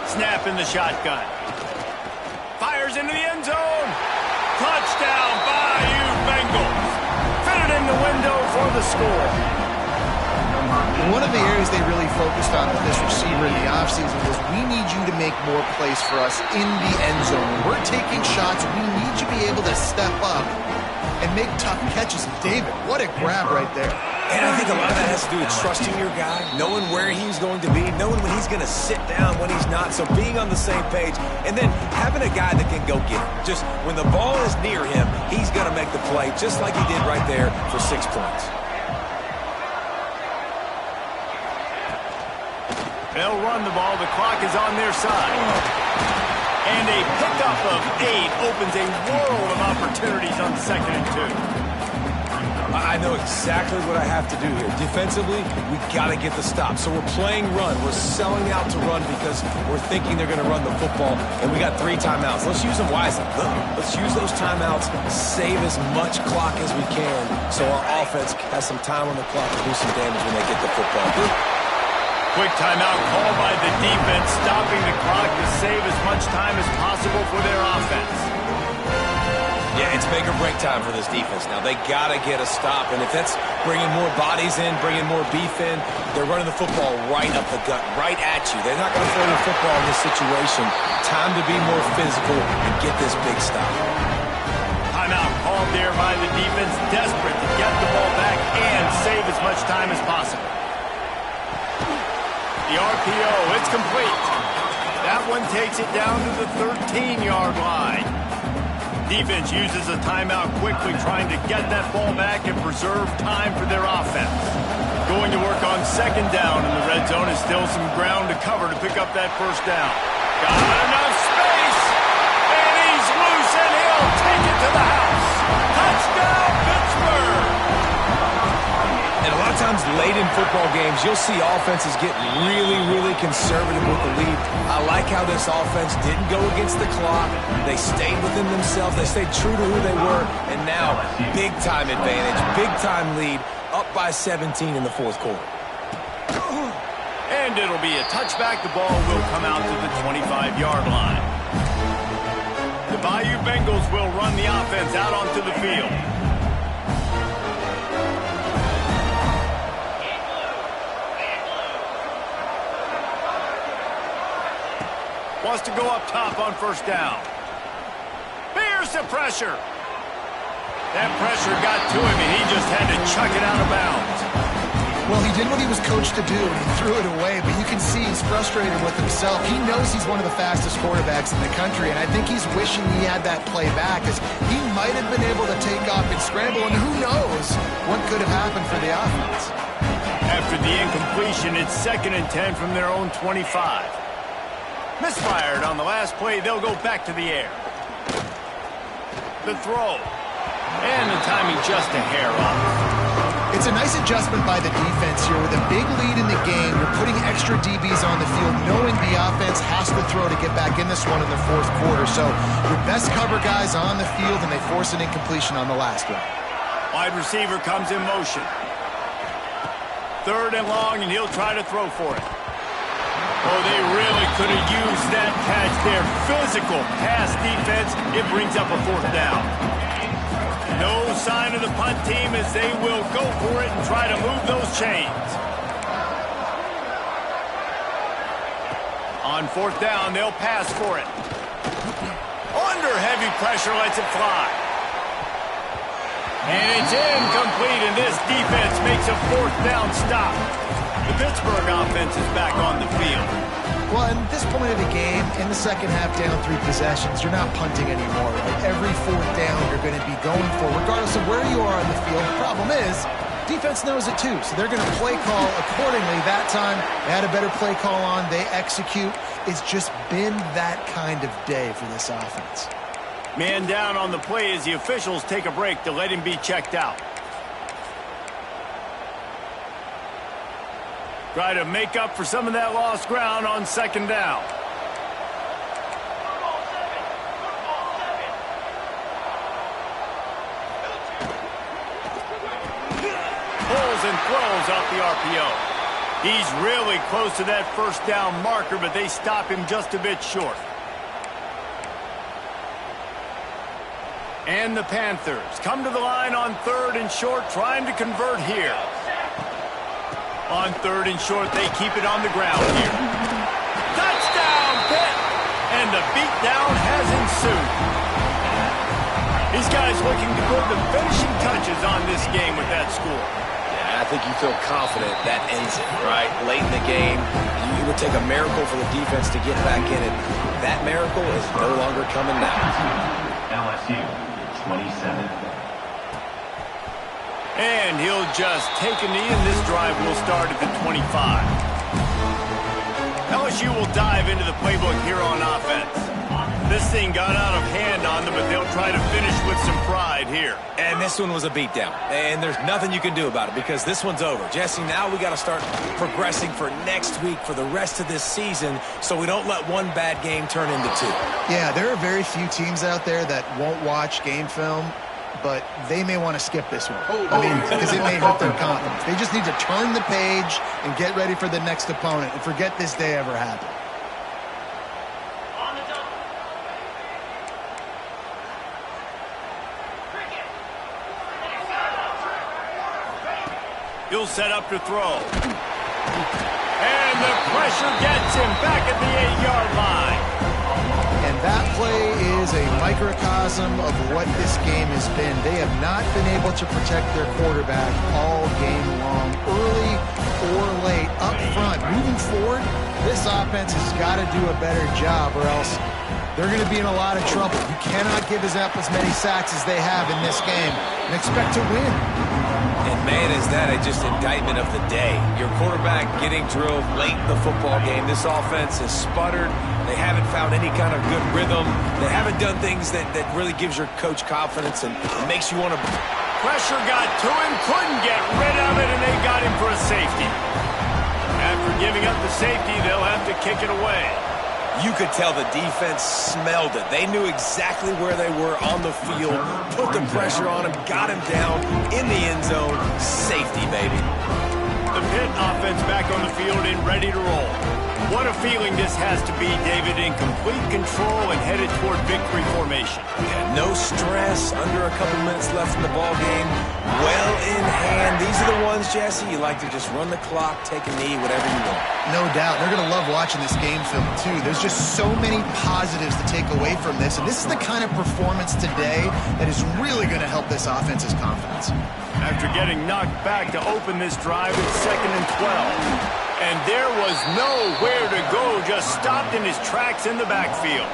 Snap in the shotgun. Fires into the end zone. Touchdown, Bayou Bengals. Fit it in the window for the score. One of the areas they really focused on with this receiver in the offseason was we need you to make more plays for us in the end zone. When we're taking shots, we need you to be able to step up and make tough catches. And David, what a grab right there. And I think a lot of that has to do with trusting your guy, knowing where he's going to be, knowing when he's going to sit down, when he's not, so being on the same page, and then having a guy that can go get it. Just when the ball is near him, he's going to make the play, just like he did right there for 6 points. They'll run the ball. The clock is on their side. And a pickup of 8 opens a world of opportunities on 2nd and 2. I know exactly what I have to do here. Defensively, we got to get the stop. So we're playing run. We're selling out to run because we're thinking they're going to run the football, and we got 3 timeouts. Let's use them wisely. Let's use those timeouts, save as much clock as we can so our offense has some time on the clock to do some damage when they get the football. Quick timeout called by the defense, stopping the clock to save as much time as possible for their offense. Yeah, it's make or break time for this defense. Now, they got to get a stop, and if that's bringing more bodies in, bringing more beef in, they're running the football right up the gut, right at you. They're not going to throw the football in this situation. Time to be more physical and get this big stop. Timeout called there by the defense, desperate to get the ball back and save as much time as possible. The RPO, it's complete. That one takes it down to the 13-yard line. Defense uses a timeout quickly, trying to get that ball back and preserve time for their offense. Going to work on 2nd down in the red zone is still some ground to cover to pick up that 1st down. Got enough space, and he's loose, and he'll take it to the house. Touchdown, Pittsburgh! And a lot of times late in football games, you'll see offenses get really, really conservative with the lead. I like how this offense didn't go against the clock. They stayed within themselves. They stayed true to who they were. And now, big-time advantage, big-time lead, up by 17 in the 4th quarter. And it'll be a touchback. The ball will come out to the 25-yard line. The Bayou Bengals will run the offense out onto the field. Wants to go up top on 1st down. Here's the pressure. That pressure got to him, and he just had to chuck it out of bounds. Well, he did what he was coached to do, and he threw it away, but you can see he's frustrated with himself. He knows he's one of the fastest quarterbacks in the country, and I think he's wishing he had that play back, as he might have been able to take off and scramble, and who knows what could have happened for the offense. After the incompletion, it's 2nd and 10 from their own 25. Misfired on the last play. They'll go back to the air. The throw. And the timing just a hair off. It's a nice adjustment by the defense here. With a big lead in the game, you're putting extra DBs on the field, knowing the offense has to throw to get back in this one in the 4th quarter. So your best cover guys on the field, and they force an incompletion on the last one. Wide receiver comes in motion. 3rd and long, and he'll try to throw for it. Oh, they really could have used that catch there. Physical pass defense. It brings up a 4th down. No sign of the punt team as they will go for it and try to move those chains. On 4th down, they'll pass for it. Under heavy pressure, lets it fly. And it's incomplete, and this defense makes a 4th down stop. The Pittsburgh offense is back on the field. Well, at this point of the game, in the second half, down 3 possessions, you're not punting anymore. Right? Every fourth down you're going to be going for, regardless of where you are on the field. The problem is, defense knows it too, so they're going to play call accordingly. That time, they had a better play call on. They execute. It's just been that kind of day for this offense. Man down on the play as the officials take a break to let him be checked out. Try to make up for some of that lost ground on second down. Pulls and throws off the RPO. He's really close to that first down marker, but they stop him just a bit short. And the Panthers come to the line on 3rd and short, trying to convert here. On 3rd and short, they keep it on the ground here. Touchdown, Pitt! And the beatdown has ensued. These guys looking to put the finishing touches on this game with that score. Yeah, I think you feel confident that ends it, right? Late in the game, it would take a miracle for the defense to get back in it. That miracle is no longer coming now. LSU, 27. And he'll just take a knee, and this drive will start at the 25. LSU will dive into the playbook here on offense. This thing got out of hand on them, but they'll try to finish with some pride here. And this one was a beatdown. And there's nothing you can do about it because this one's over. Jesse, now we got to start progressing for next week for the rest of this season so we don't let one bad game turn into 2. Yeah, there are very few teams out there that won't watch game film, but they may want to skip this one. I mean, because it may hurt their confidence. They just need to turn the page and get ready for the next opponent and forget this day ever happened. He'll set up to throw. And the pressure gets him back at the 8-yard line. And that play is a microcosm of what this game has been. They have not been able to protect their quarterback all game long, early or late, up front. Moving forward, this offense has got to do a better job or else they're going to be in a lot of trouble. You cannot give us up as many sacks as they have in this game and expect to win. And man, is that just indictment of the day. Your quarterback getting drilled late in the football game. This offense has sputtered. They haven't found any kind of good rhythm. They haven't done things that really gives your coach confidence and makes you want to... Pressure got to him, couldn't get rid of it, and they got him for a safety. After giving up the safety, they'll have to kick it away. You could tell the defense smelled it. They knew exactly where they were on the field, put the pressure on him, got him down in the end zone. Safety, baby. The Pitt offense back on the field and ready to roll. What a feeling this has to be, David, in complete control and headed toward victory formation. Yeah, no stress, under a couple minutes left in the ball game. Well in hand. These are the ones, Jesse, you like to just run the clock, take a knee, whatever you want. No doubt. They're going to love watching this game film, too. There's just so many positives to take away from this, and this is the kind of performance today that is really going to help this offense's confidence. After getting knocked back to open this drive, it's 2nd and 12. And there was nowhere to go, just stopped in his tracks in the backfield.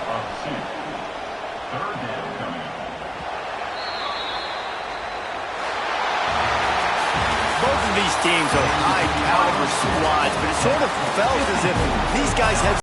Both of these teams are high-caliber squads, but it sort of felt as if these guys had